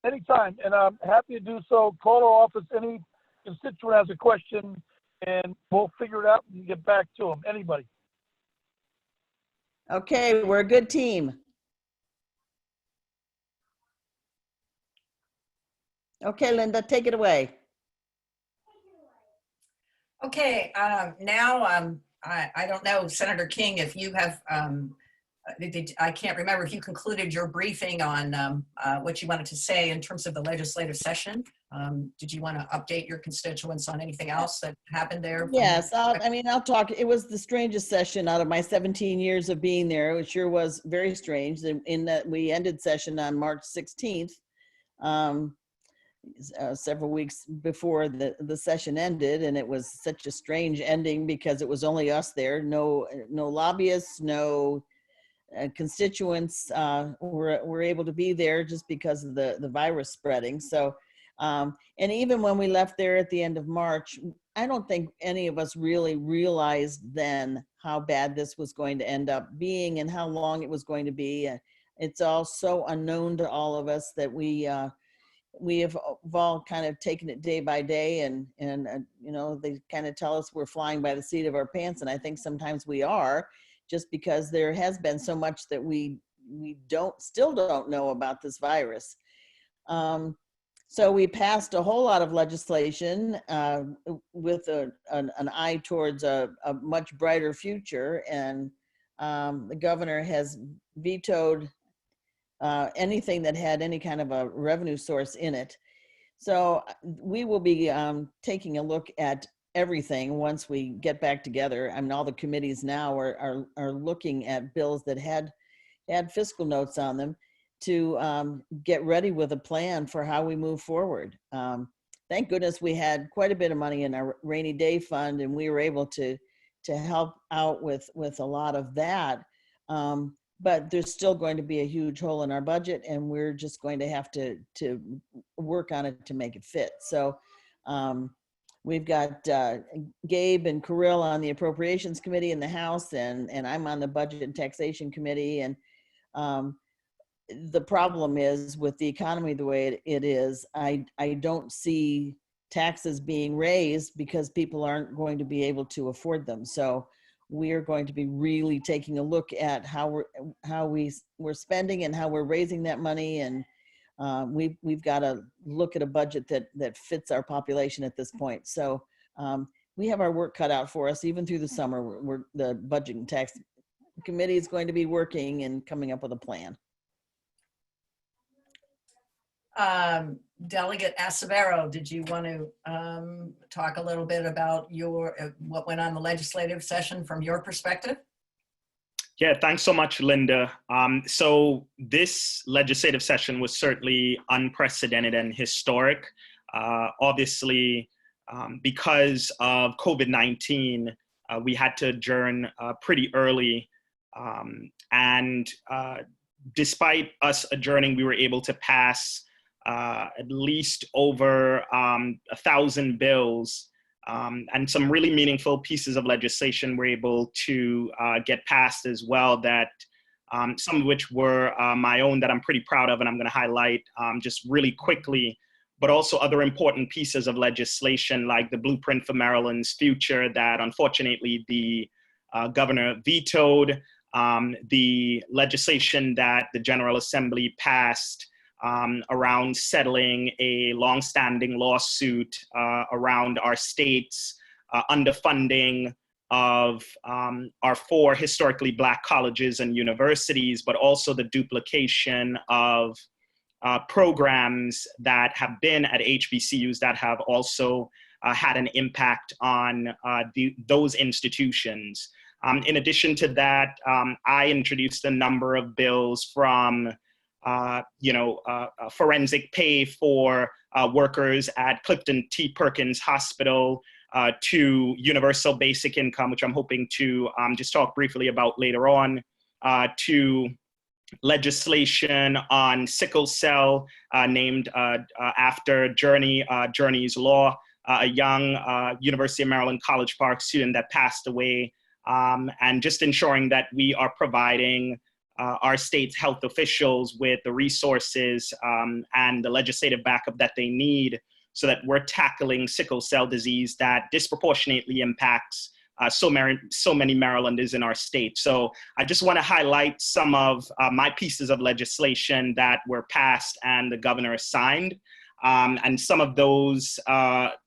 Anytime, and I'm happy to do so. Call our office. Any constituent has a question, and we'll figure it out and get back to them. Anybody. Okay, we're a good team. Okay, Linda, take it away. Okay, now I don't know, Senator King, if you have, I can't remember if you concluded your briefing on what you wanted to say in terms of the legislative session. Did you want to update your constituents on anything else that happened there? Yes, I'll talk. It was the strangest session out of my 17 years of being there. It sure was very strange in that we ended session on March 16th. Several weeks before the session ended, and it was such a strange ending because it was only us there. No lobbyists, no constituents were able to be there just because of the virus spreading. So, and even when we left there at the end of March, I don't think any of us really realized then how bad this was going to end up being and how long it was going to be. It's all so unknown to all of us that we have all kind of taken it day by day, and they kind of tell us we're flying by the seat of our pants, and I think sometimes we are, just because there has been so much that we still don't know about this virus. So we passed a whole lot of legislation with an eye towards a much brighter future, and the governor has vetoed anything that had any kind of a revenue source in it. So we will be taking a look at everything once we get back together. I mean, all the committees now are looking at bills that had fiscal notes on them to get ready with a plan for how we move forward. Thank goodness we had quite a bit of money in our rainy day fund, and we were able to help out with a lot of that. But there's still going to be a huge hole in our budget, and we're just going to have to work on it to make it fit. So we've got Gabe and Kirill on the Appropriations Committee in the House, and I'm on the Budget and Taxation Committee. And the problem is, with the economy the way it is, I don't see taxes being raised because people aren't going to be able to afford them. So we're going to be really taking a look at how we're spending and how we're raising that money, and we've got to look at a budget that fits our population at this point. So we have our work cut out for us. Even through the summer, the Budget and Tax Committee is going to be working and coming up with a plan. Delegate Acevero, did you want to talk a little bit about what went on the legislative session from your perspective? Yeah, thanks so much, Linda. So this legislative session was certainly unprecedented and historic. Obviously, because of COVID-19, we had to adjourn pretty early. And despite us adjourning, we were able to pass at least over 1,000 bills, and some really meaningful pieces of legislation were able to get passed as well, that some of which were my own that I'm pretty proud of, and I'm going to highlight just really quickly, but also other important pieces of legislation like the Blueprint for Maryland's Future that unfortunately the governor vetoed, the legislation that the General Assembly passed around settling a longstanding lawsuit around our state's underfunding of our 4 historically Black colleges and universities, but also the duplication of programs that have been at HBCUs that have also had an impact on those institutions. In addition to that, I introduced a number of bills from forensic pay for workers at Clifton T. Perkins Hospital to universal basic income, which I'm hoping to just talk briefly about later on, to legislation on sickle cell named after Journey's Law, a young University of Maryland College Park student that passed away, and just ensuring that we are providing our state's health officials with the resources and the legislative backup that they need so that we're tackling sickle cell disease that disproportionately impacts so many Marylanders in our state. So I just want to highlight some of my pieces of legislation that were passed and the governor signed, and some of those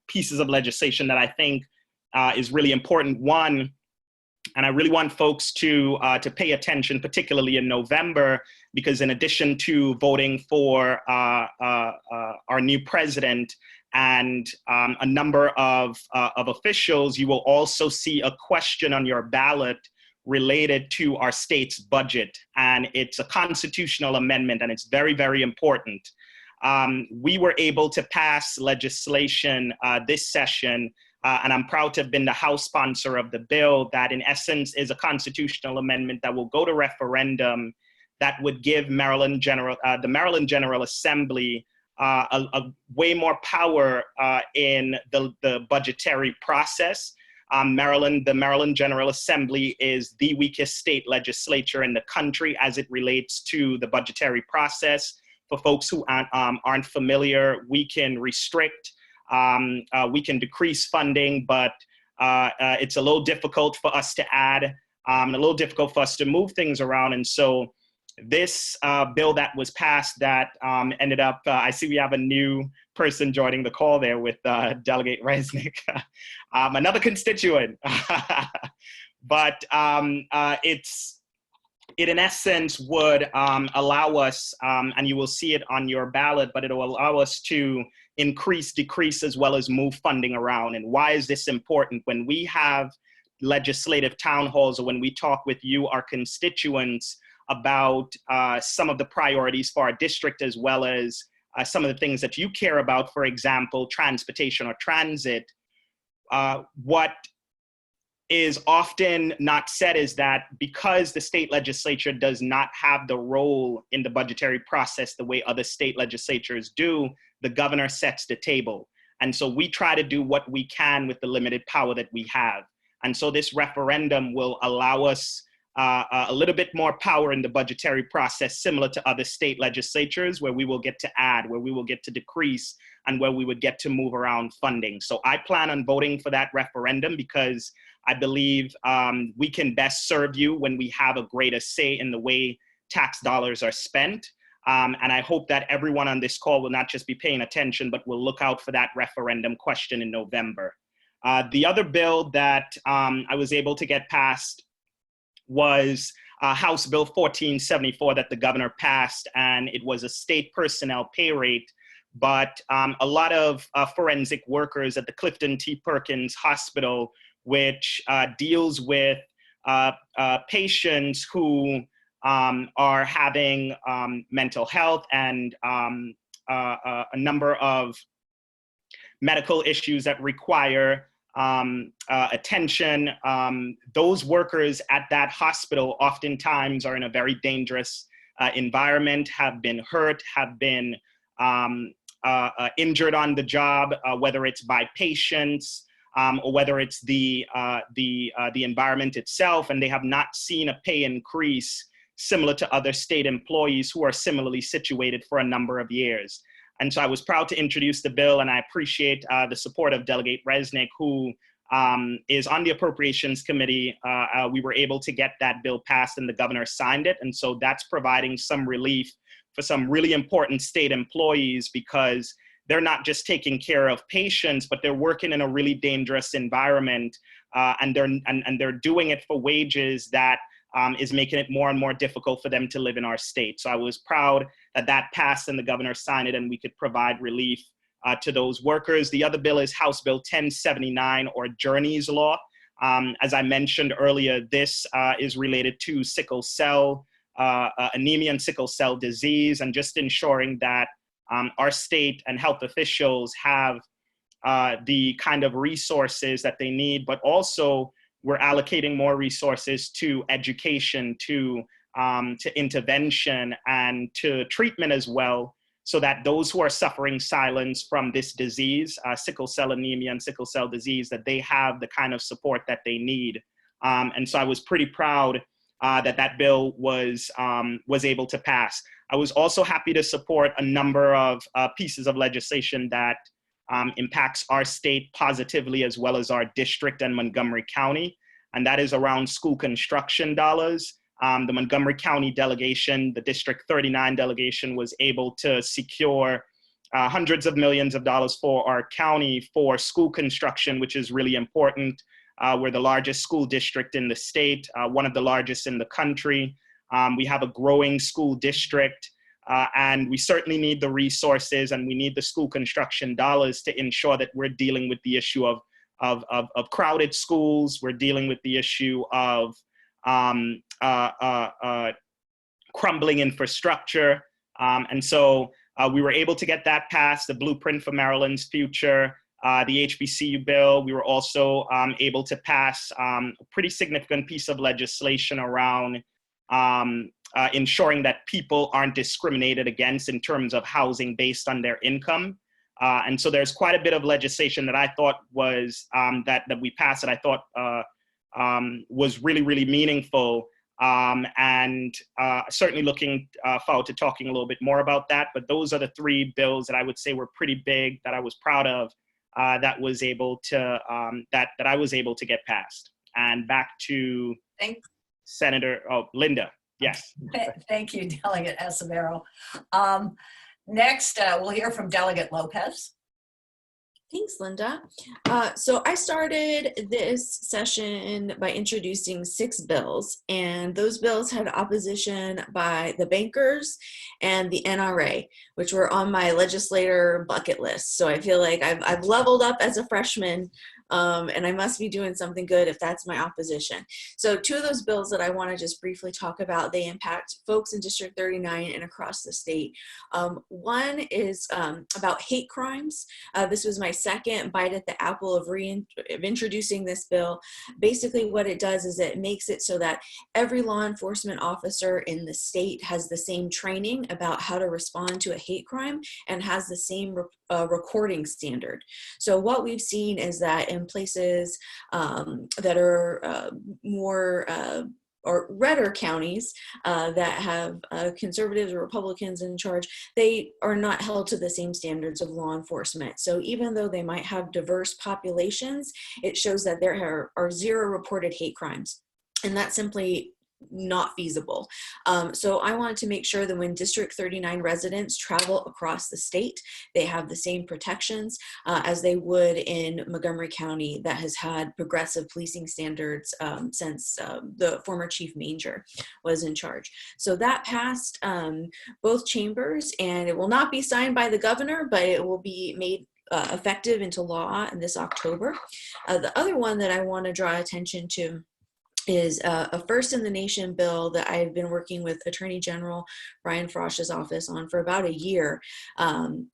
pieces of legislation that I think is really important. One, and I really want folks to pay attention, particularly in November, because in addition to voting for our new president and a number of officials, you will also see a question on your ballot related to our state's budget. And it's a constitutional amendment, and it's very, very important. We were able to pass legislation this session, and I'm proud to have been the House sponsor of the bill that in essence is a constitutional amendment that will go to referendum that would give the Maryland General Assembly a way more power in the budgetary process. The Maryland General Assembly is the weakest state legislature in the country as it relates to the budgetary process. For folks who aren't familiar, we can restrict, we can decrease funding, but it's a little difficult for us to add, and a little difficult for us to move things around. And so this bill that was passed that ended up, I see we have a new person joining the call there with Delegate Resnick, another constituent. But it in essence would allow us, and you will see it on your ballot, but it will allow us to increase, decrease, as well as move funding around. And why is this important? When we have legislative town halls, or when we talk with you, our constituents, about some of the priorities for our district, as well as some of the things that you care about, for example, transportation or transit, what is often not said is that because the state legislature does not have the role in the budgetary process the way other state legislatures do, the governor sets the table. And so we try to do what we can with the limited power that we have. And so this referendum will allow us a little bit more power in the budgetary process, similar to other state legislatures, where we will get to add, where we will get to decrease, and where we would get to move around funding. So I plan on voting for that referendum because I believe we can best serve you when we have a greater say in the way tax dollars are spent. And I hope that everyone on this call will not just be paying attention, but will look out for that referendum question in November. The other bill that I was able to get passed was House Bill 1474 that the governor passed, and it was a state personnel pay rate. But a lot of forensic workers at the Clifton T. Perkins Hospital, which deals with patients who are having mental health and a number of medical issues that require attention. Those workers at that hospital oftentimes are in a very dangerous environment, have been hurt, have been injured on the job, whether it's by patients or whether it's the environment itself, and they have not seen a pay increase similar to other state employees who are similarly situated for a number of years. And so I was proud to introduce the bill, and I appreciate the support of Delegate Resnick, who is on the Appropriations Committee. We were able to get that bill passed, and the governor signed it. And so that's providing some relief for some really important state employees, because they're not just taking care of patients, but they're working in a really dangerous environment, and they're doing it for wages that is making it more and more difficult for them to live in our state. So I was proud that that passed and the governor signed it, and we could provide relief to those workers. The other bill is House Bill 1079, or Journey's Law. As I mentioned earlier, this is related to sickle cell anemia and sickle cell disease, and just ensuring that our state and health officials have the kind of resources that they need, but also we're allocating more resources to education, to intervention, and to treatment as well, so that those who are suffering silence from this disease, sickle cell anemia and sickle cell disease, that they have the kind of support that they need. And so I was pretty proud that that bill was able to pass. I was also happy to support a number of pieces of legislation that impacts our state positively, as well as our district and Montgomery County, and that is around school construction dollars. The Montgomery County delegation, the District 39 delegation, was able to secure hundreds of millions of dollars for our county for school construction, which is really important. We're the largest school district in the state, one of the largest in the country. We have a growing school district, and we certainly need the resources, and we need the school construction dollars to ensure that we're dealing with the issue of crowded schools. We're dealing with the issue of crumbling infrastructure. And so we were able to get that passed, the Blueprint for Maryland's Future, the HBCU bill. We were also able to pass a pretty significant piece of legislation around ensuring that people aren't discriminated against in terms of housing based on their income. And so there's quite a bit of legislation that I thought was, that we passed, that I thought was really, really meaningful. And certainly looking forward to talking a little bit more about that. But those are the three bills that I would say were pretty big, that I was proud of, that was able to, that I was able to get passed. And back to Senator, Linda. Yes. Thank you, Delegate Acevedo. Next, we'll hear from Delegate Lopez. Thanks, Linda. So I started this session by introducing 6 bills, and those bills had opposition by the bankers and the NRA, which were on my legislator bucket list. So I feel like I've leveled up as a freshman, and I must be doing something good if that's my opposition. So 2 of those bills that I want to just briefly talk about, they impact folks in District 39 and across the state. One is about hate crimes. This was my second bite at the apple of introducing this bill. Basically what it does is it makes it so that every law enforcement officer in the state has the same training about how to respond to a hate crime and has the same recording standard. So what we've seen is that in places that are more or redder counties that have conservatives or Republicans in charge, they are not held to the same standards of law enforcement. So even though they might have diverse populations, it shows that there are 0 reported hate crimes. And that's simply not feasible. So I wanted to make sure that when District 39 residents travel across the state, they have the same protections as they would in Montgomery County that has had progressive policing standards since the former Chief Manger was in charge. So that passed both chambers, and it will not be signed by the governor, but it will be made effective into law in this October. The other one that I want to draw attention to is a first in the nation bill that I've been working with Attorney General Brian Frosch's office on for about a year.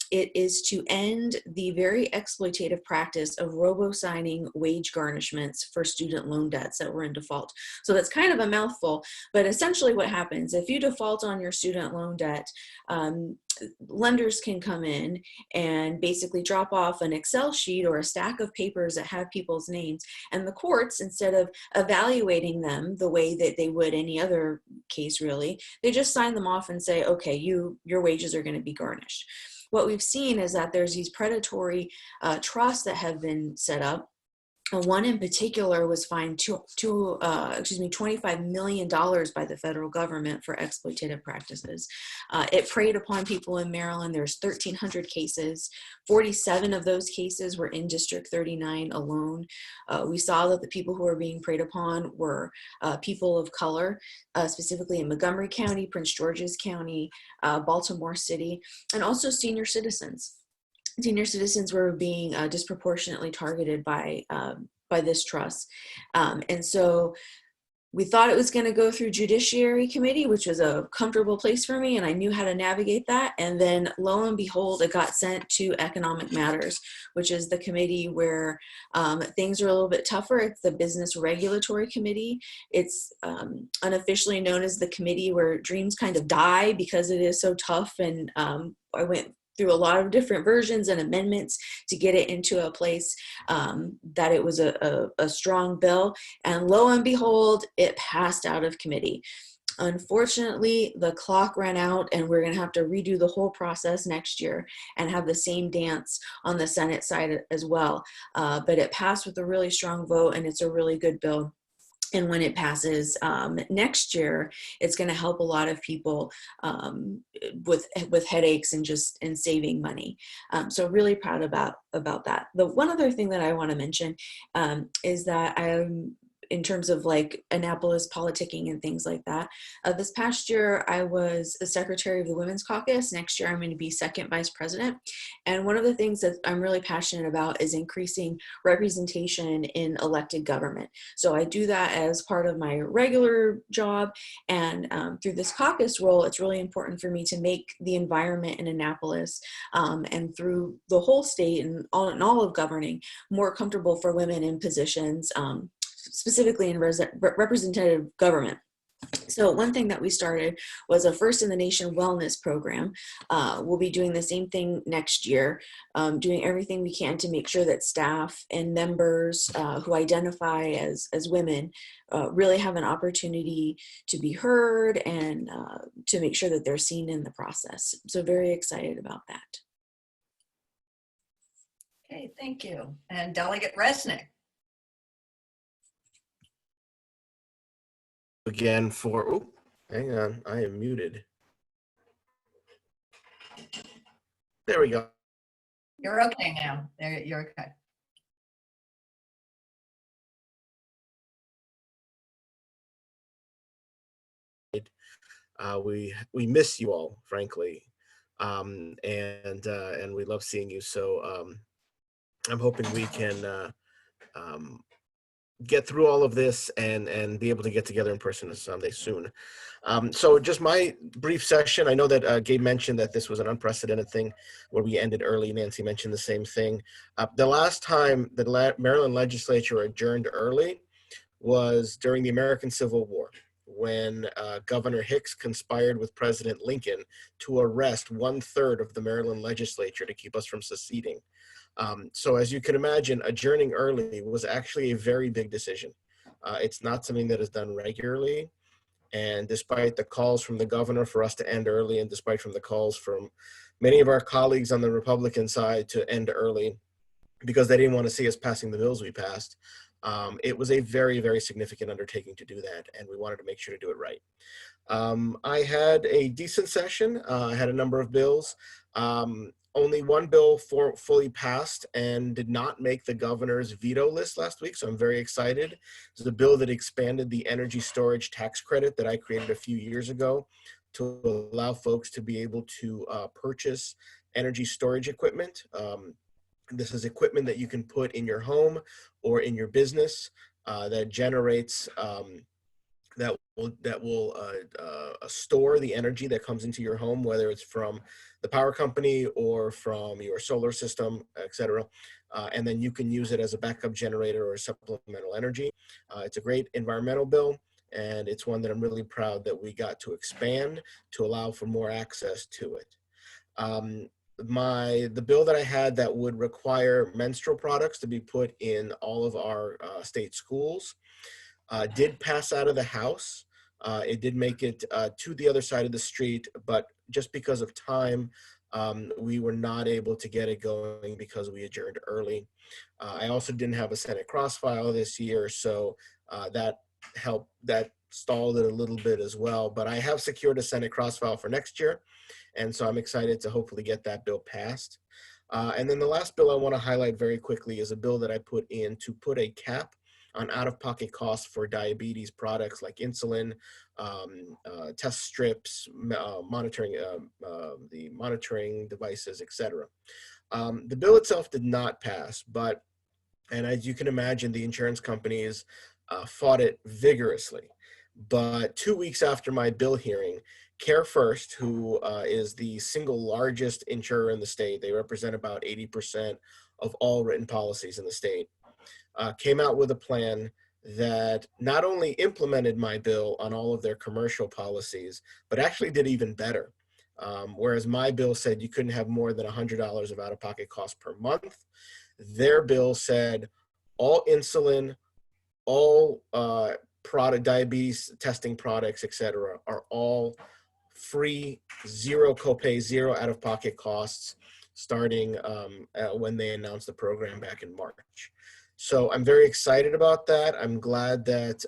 It is to end the very exploitative practice of robo-signing wage garnishments for student loan debts that were in default. So that's kind of a mouthful, but essentially what happens, if you default on your student loan debt, lenders can come in and basically drop off an Excel sheet or a stack of papers that have people's names, and the courts, instead of evaluating them the way that they would any other case really, they just sign them off and say, okay, your wages are going to be garnished. What we've seen is that there's these predatory trusts that have been set up. One in particular was fined $25 million by the federal government for exploitative practices. It preyed upon people in Maryland. There's 1,300 cases. 47 of those cases were in District 39 alone. We saw that the people who were being preyed upon were people of color, specifically in Montgomery County, Prince George's County, Baltimore City, and also senior citizens. Senior citizens were being disproportionately targeted by this trust. And so we thought it was going to go through Judiciary Committee, which was a comfortable place for me, and I knew how to navigate that. And then lo and behold, it got sent to Economic Matters, which is the committee where things are a little bit tougher. It's the Business Regulatory Committee. It's unofficially known as the committee where dreams kind of die because it is so tough. And I went through a lot of different versions and amendments to get it into a place that it was a strong bill. And lo and behold, it passed out of committee. Unfortunately, the clock ran out, and we're going to have to redo the whole process next year and have the same dance on the Senate side as well. But it passed with a really strong vote, and it's a really good bill. And when it passes next year, it's going to help a lot of people with headaches and saving money. So really proud about that. The one other thing that I want to mention is that in terms of like Annapolis politicking and things like that. This past year, I was the secretary of the Women's Caucus. Next year, I'm going to be second vice president. And one of the things that I'm really passionate about is increasing representation in elected government. So I do that as part of my regular job. And through this caucus role, it's really important for me to make the environment in Annapolis and through the whole state and all of governing more comfortable for women in positions, specifically in representative government. So one thing that we started was a first in the nation wellness program. We'll be doing the same thing next year, doing everything we can to make sure that staff and members who identify as women really have an opportunity to be heard and to make sure that they're seen in the process. So very excited about that. Okay, thank you. And Delegate Resnick. Again for, oh, hang on, I am muted. There we go. You're okay now. There, you're okay. We miss you all, frankly, and we love seeing you. So I'm hoping we can um, get through all of this and be able to get together in person someday soon. So just my brief session. I know that Gabe mentioned that this was an unprecedented thing where we ended early. Nancy mentioned the same thing. The last time the Maryland legislature adjourned early was during the American Civil War, when Governor Hicks conspired with President Lincoln to arrest 1/3 of the Maryland legislature to keep us from seceding. So as you can imagine, adjourning early was actually a very big decision. It's not something that is done regularly. And despite the calls from the governor for us to end early, and despite from the calls from many of our colleagues on the Republican side to end early, because they didn't want to see us passing the bills we passed, it was a very, very significant undertaking to do that. And we wanted to make sure to do it right. I had a decent session. I had a number of bills. Only one bill fully passed and did not make the governor's veto list last week, so I'm very excited. It's a bill that expanded the energy storage tax credit that I created a few years ago to allow folks to be able to purchase energy storage equipment. This is equipment that you can put in your home or in your business that generates that will store the energy that comes into your home, whether it's from the power company or from your solar system, etc. And then you can use it as a backup generator or supplemental energy. It's a great environmental bill, and it's one that I'm really proud that we got to expand to allow for more access to it. The bill that I had that would require menstrual products to be put in all of our state schools did pass out of the House. It did make it to the other side of the street, but just because of time, we were not able to get it going because we adjourned early. I also didn't have a Senate crossfile this year, so that stalled it a little bit as well. But I have secured a Senate crossfile for next year, and so I'm excited to hopefully get that bill passed. And then the last bill I want to highlight very quickly is a bill that I put in to put a cap on out-of-pocket costs for diabetes products like insulin, test strips, monitoring the monitoring devices, etc. The bill itself did not pass, and as you can imagine, the insurance companies fought it vigorously. But 2 weeks after my bill hearing, Care First, who is the single largest insurer in the state, they represent about 80% of all written policies in the state, came out with a plan that not only implemented my bill on all of their commercial policies, but actually did even better. Whereas my bill said you couldn't have more than $100 of out-of-pocket costs per month, their bill said all insulin, all product diabetes testing products, etc., are all free, zero copay, zero out-of-pocket costs, starting when they announced the program back in March. So I'm very excited about that. I'm glad that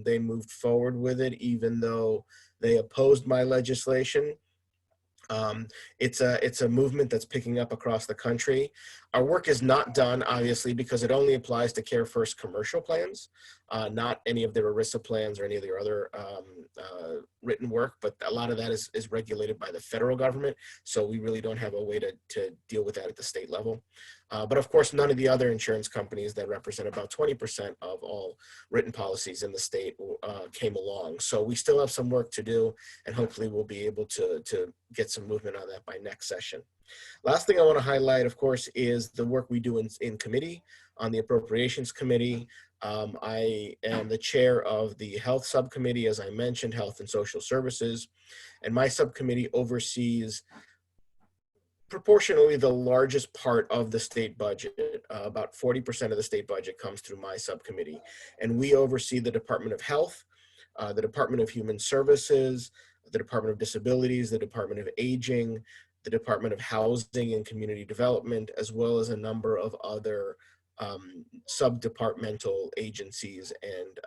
they moved forward with it, even though they opposed my legislation. It's a movement that's picking up across the country. Our work is not done, obviously, because it only applies to Care First commercial plans, not any of their ERISA plans or any of their other written work, but a lot of that is regulated by the federal government, so we really don't have a way to deal with that at the state level. But of course, none of the other insurance companies that represent about 20% of all written policies in the state came along. So we still have some work to do, and hopefully we'll be able to get some movement on that by next session. Last thing I want to highlight, of course, is the work we do in committee, on the Appropriations Committee. I am the chair of the Health Subcommittee, as I mentioned, Health and Social Services, and my subcommittee oversees proportionally the largest part of the state budget. About 40% of the state budget comes through my subcommittee, and we oversee the Department of Health, the Department of Human Services, the Department of Disabilities, the Department of Aging, the Department of Housing and Community Development, as well as a number of other sub-departmental agencies and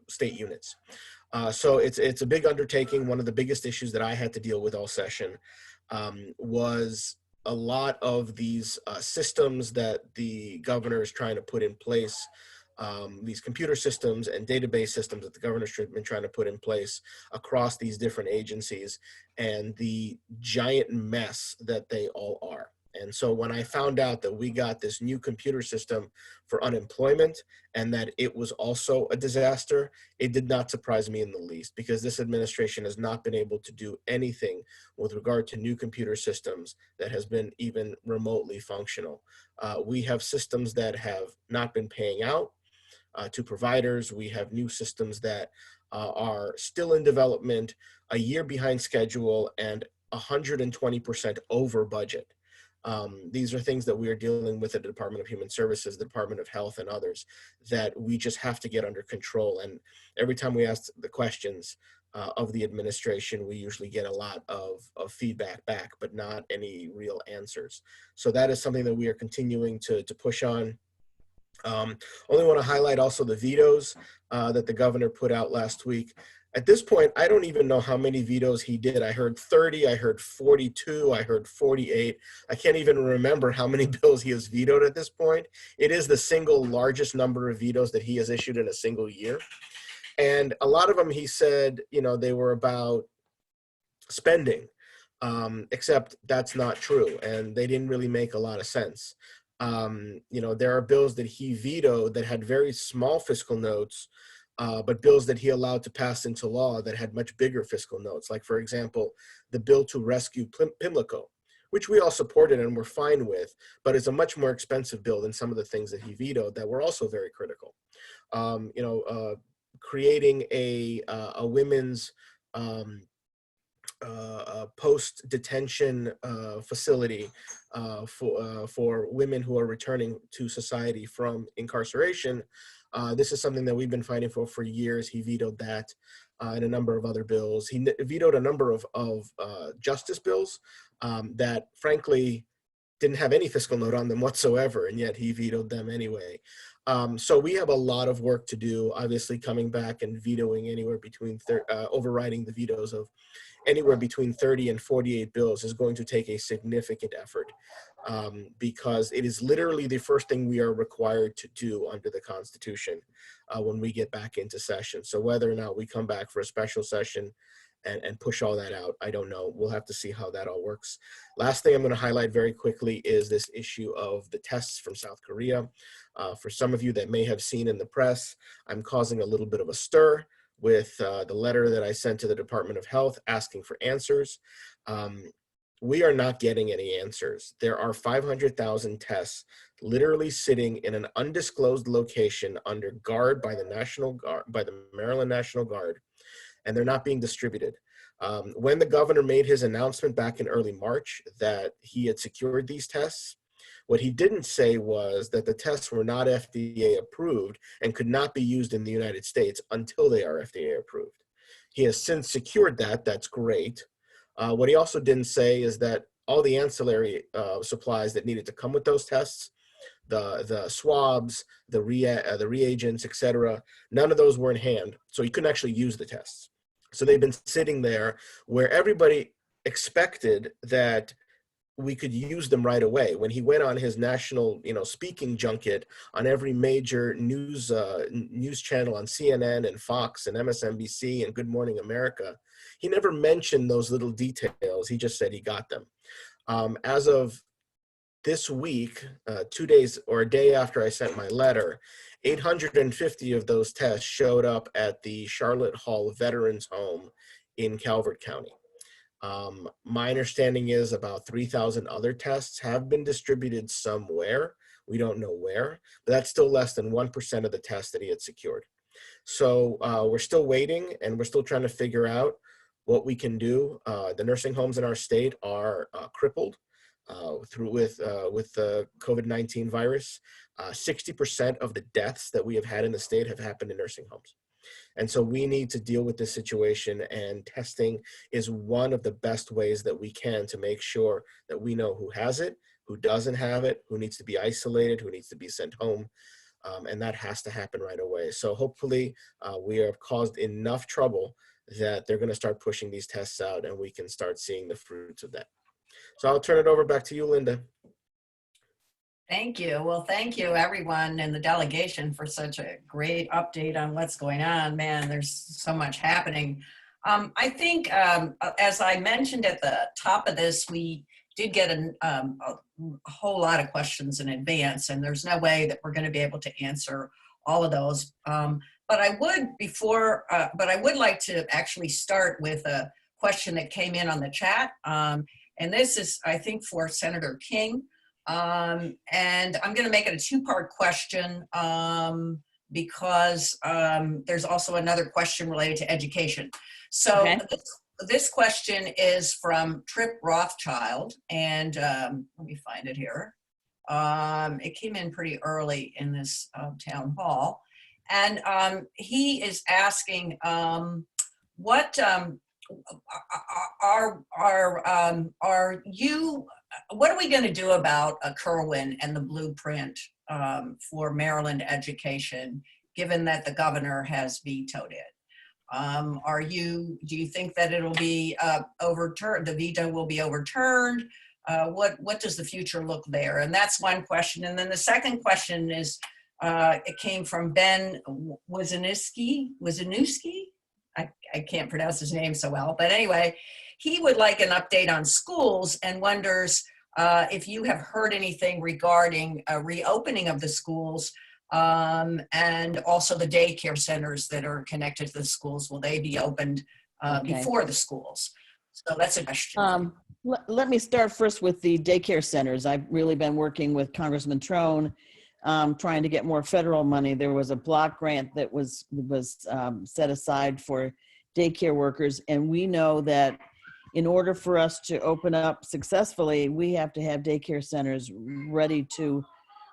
state units. So it's a big undertaking, one of the biggest issues that I had to deal with all session. was a lot of these systems that the governor is trying to put in place, these computer systems and database systems that the governor's been trying to put in place across these different agencies, and the giant mess that they all are. And so when I found out that we got this new computer system for unemployment and that it was also a disaster, it did not surprise me in the least, because this administration has not been able to do anything with regard to new computer systems that has been even remotely functional. We have systems that have not been paying out to providers. We have new systems that are still in development, a year behind schedule, and 120% over budget. These are things that we are dealing with at the Department of Human Services, the Department of Health, and others that we just have to get under control. And every time we ask the questions of the administration, we usually get a lot of feedback back, but not any real answers. So that is something that we are continuing to push on. Only want to highlight also the vetoes that the governor put out last week. At this point, I don't even know how many vetoes he did. I heard 30, I heard 42, I heard 48. I can't even remember how many bills he has vetoed at this point. It is the single largest number of vetoes that he has issued in a single year. And a lot of them, he said, you know, they were about spending, except that's not true. And they didn't really make a lot of sense. You know, there are bills that he vetoed that had very small fiscal notes, but bills that he allowed to pass into law that had much bigger fiscal notes. Like, for example, the bill to rescue Pimlico, which we all supported and were fine with, but it's a much more expensive bill than some of the things that he vetoed that were also very critical. You know, creating a women's post-detention facility for women who are returning to society from incarceration. This is something that we've been fighting for years. He vetoed that and a number of other bills. He vetoed a number of justice bills that, frankly, didn't have any fiscal note on them whatsoever, and yet he vetoed them anyway. So we have a lot of work to do, obviously coming back and vetoing anywhere between, overriding the vetoes of anywhere between 30 and 48 bills is going to take a significant effort because it is literally the first thing we are required to do under the Constitution when we get back into session. So whether or not we come back for a special session and push all that out, I don't know. We'll have to see how that all works. Last thing I'm going to highlight very quickly is this issue of the tests from South Korea. For some of you that may have seen in the press, I'm causing a little bit of a stir with the letter that I sent to the Department of Health asking for answers. We are not getting any answers. There are 500,000 tests literally sitting in an undisclosed location under guard by the National Guard, by the Maryland National Guard, and they're not being distributed. When the governor made his announcement back in early March that he had secured these tests, what he didn't say was that the tests were not FDA approved and could not be used in the United States until they are FDA approved. He has since secured that. That's great. What he also didn't say is that all the ancillary supplies that needed to come with those tests, the swabs, the reagents, etc., none of those were in hand, so he couldn't actually use the tests. So they've been sitting there where everybody expected that we could use them right away. When he went on his national, speaking junket on every major news channel on CNN and Fox and MSNBC and Good Morning America, he never mentioned those little details. He just said he got them. As of this week, 2 days or a day after I sent my letter, 850 of those tests showed up at the Charlotte Hall Veterans Home in Calvert County. My understanding is about 3,000 other tests have been distributed somewhere. We don't know where, but that's still less than 1% of the tests that he had secured. So we're still waiting, and we're still trying to figure out what we can do. The nursing homes in our state are crippled with the COVID-19 virus. 60% of the deaths that we have had in the state have happened in nursing homes. And so we need to deal with this situation, and testing is one of the best ways that we can to make sure that we know who has it, who doesn't have it, who needs to be isolated, who needs to be sent home. And that has to happen right away. So hopefully we have caused enough trouble that they're going to start pushing these tests out, and we can start seeing the fruits of that. So I'll turn it over back to you, Linda. Thank you. Well, thank you everyone in the delegation for such a great update on what's going on. Man, there's so much happening. I think, as I mentioned at the top of this, we did get a whole lot of questions in advance, and there's no way that we're going to be able to answer all of those. But I would like to actually start with a question that came in on the chat. And this is, I think, for Senator King. And I'm going to make it a two-part question because there's also another question related to education. So Okay. this question is from Trip Rothschild, and let me find it here. It came in pretty early in this town hall, and he is asking what what are we going to do about Kerwin and the blueprint for Maryland education, given that the governor has vetoed it? Do you think that it'll be overturned? The veto will be overturned? What does the future look there? And that's one question. And then the second question is, it came from Ben Wozniewski. I can't pronounce his name so well, but anyway, he would like an update on schools and wonders if you have heard anything regarding a reopening of the schools and also the daycare centers that are connected to the schools. Will they be opened before the schools? So that's a question. Let me start first with the daycare centers. I've really been working with Congressman Trone, trying to get more federal money. There was a block grant that was set aside for daycare workers, and we know that in order for us to open up successfully, we have to have daycare centers ready to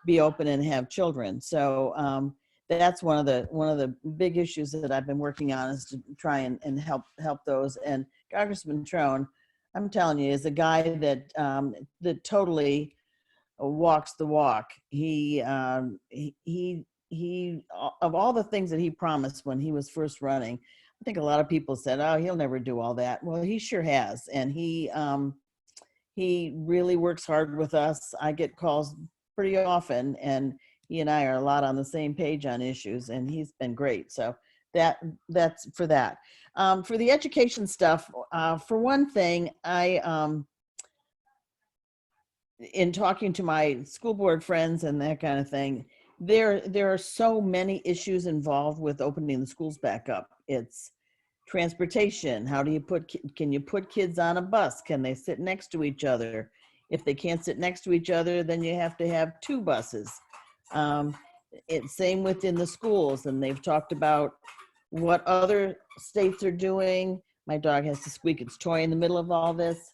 be open and have children. So that's one of the big issues that I've been working on, is to try and help those. And Congressman Trone, I'm telling you, is a guy that totally walks the walk. He of all the things that he promised when he was first running, I think a lot of people said, "Oh, he'll never do all that." Well, he sure has, and he really works hard with us. I get calls pretty often, and he and I are a lot on the same page on issues, and he's been great. So that's for that. For the education stuff, for one thing, in talking to my school board friends and that kind of thing, there are so many issues involved with opening the schools back up. It's transportation. How do you can you put kids on a bus? Can they sit next to each other? If they can't sit next to each other, then you have to have two buses. It's same within the schools, and they've talked about what other states are doing. My dog has to squeak its toy in the middle of all this.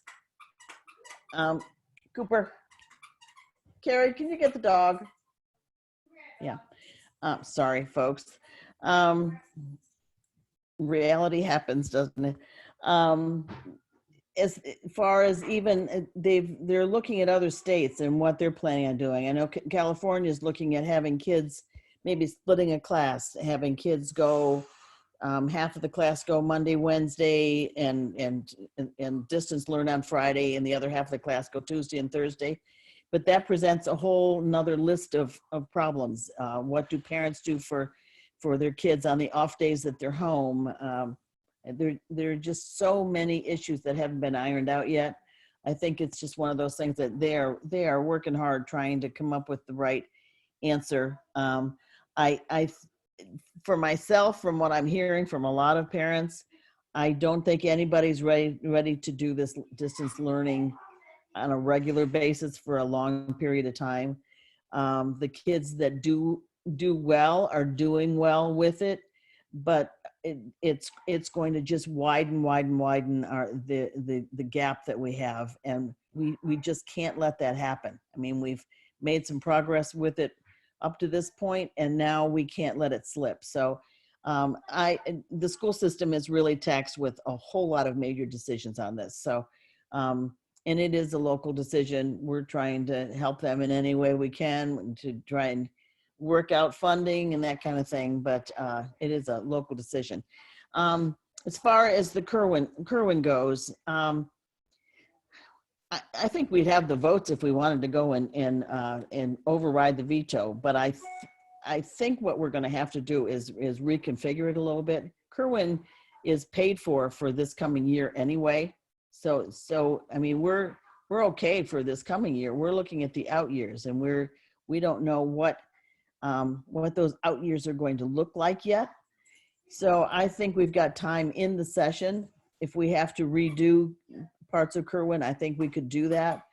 Cooper, Carrie, can you get the dog? Yeah. Sorry, folks. Reality happens, doesn't it? As far as even they're looking at other states and what they're planning on doing. I know California is looking at having kids, maybe splitting a class, having kids go, half of the class go Monday, Wednesday, and distance learn on Friday, and the other half of the class go Tuesday and Thursday. But that presents a whole nother list of problems. What do parents do for their kids on the off days that they're home? There are just so many issues that haven't been ironed out yet. I think it's just one of those things that they are working hard trying to come up with the right answer. For myself, from what I'm hearing from a lot of parents, I don't think anybody's ready to do this distance learning on a regular basis for a long period of time. The kids that do well are doing well with it, but it's going to just widen the gap that we have, and we just can't let that happen. I mean, we've made some progress with it up to this point, and now we can't let it slip. So the school system is really taxed with a whole lot of major decisions on this. So and it is a local decision. We're trying to help them in any way we can to try and work out funding and that kind of thing, but it is a local decision. As far as the Kerwin goes, I think we'd have the votes if we wanted to go and override the veto, but I think what we're going to have to do is reconfigure it a little bit. Kerwin is paid for this coming year anyway. So I mean, we're okay for this coming year. We're looking at the out years, and we don't know what those out years are going to look like yet. So I think we've got time in the session. If we have to redo parts of Kerwin, I think we could do that.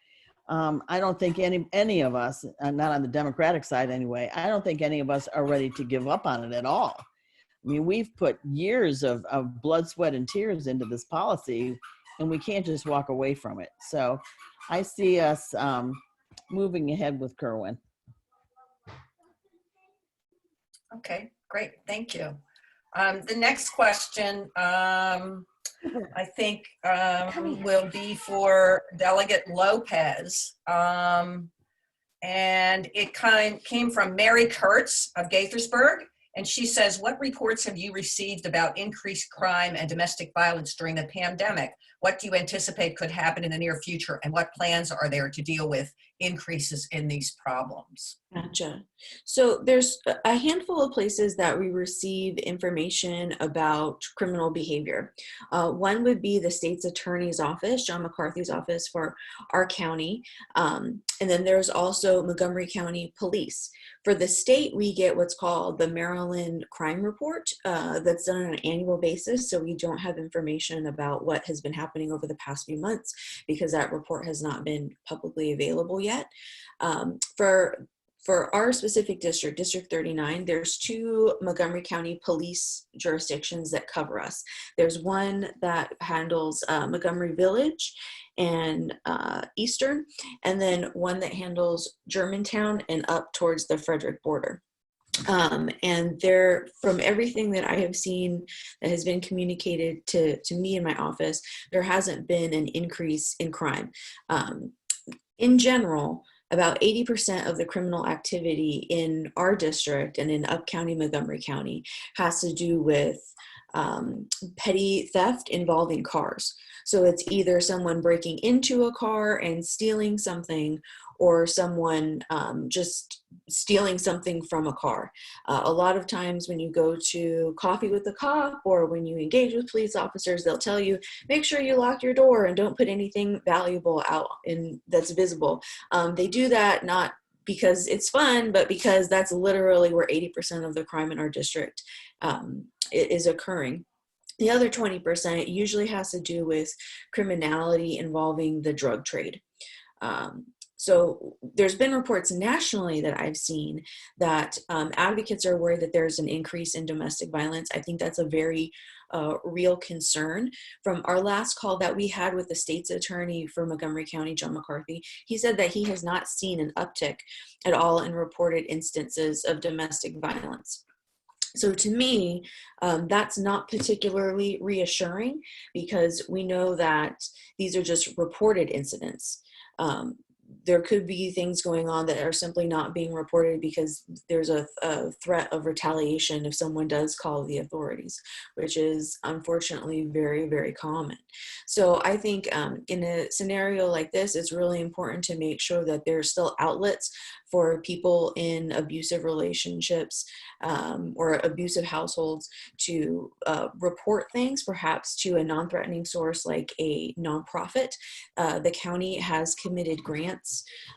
I don't think any of us, not on the Democratic side anyway, I don't think any of us are ready to give up on it at all. I mean, we've put years of blood, sweat, and tears into this policy, and we can't just walk away from it. So I see us moving ahead with Kerwin. Okay, great. Thank you. The next question, I think, will be for Delegate Lopez. And it came from Mary Kurtz of Gaithersburg. And she says, what reports have you received about increased crime and domestic violence during the pandemic? What do you anticipate could happen in the near future? And what plans are there to deal with increases in these problems? Gotcha. So there's a handful of places that we receive information about criminal behavior. One would be the state's attorney's office, John McCarthy's office for our county. And then there's also Montgomery County Police. For the state, we get what's called the Maryland Crime Report that's done on an annual basis. So we don't have information about what has been happening over the past few months because that report has not been publicly available yet. For our specific district, District 39, there's 2 Montgomery County police jurisdictions that cover us. There's one that handles Montgomery Village and Eastern, and then one that handles Germantown and up towards the Frederick border. And there, from everything that I have seen that has been communicated to me in my office, there hasn't been an increase in crime. In general, about 80% of the criminal activity in our district and in Up County, Montgomery County has to do with petty theft involving cars. So it's either someone breaking into a car and stealing something, or someone just stealing something from a car. A lot of times when you go to coffee with the cop or when you engage with police officers, they'll tell you, make sure you lock your door and don't put anything valuable out that's visible. They do that not because it's fun, but because that's literally where 80% of the crime in our district is occurring. The other 20% usually has to do with criminality involving the drug trade. So there's been reports nationally that I've seen that advocates are worried that there's an increase in domestic violence. I think that's a very real concern. From our last call that we had with the state's attorney for Montgomery County, John McCarthy, he said that he has not seen an uptick at all in reported instances of domestic violence. So to me, that's not particularly reassuring because we know that these are just reported incidents. There could be things going on that are simply not being reported because there's a threat of retaliation if someone does call the authorities, which is unfortunately very, very common. So I think in a scenario like this, it's really important to make sure that there's still outlets for people in abusive relationships or abusive households to report things, perhaps to a non-threatening source like a nonprofit. The county has committed grants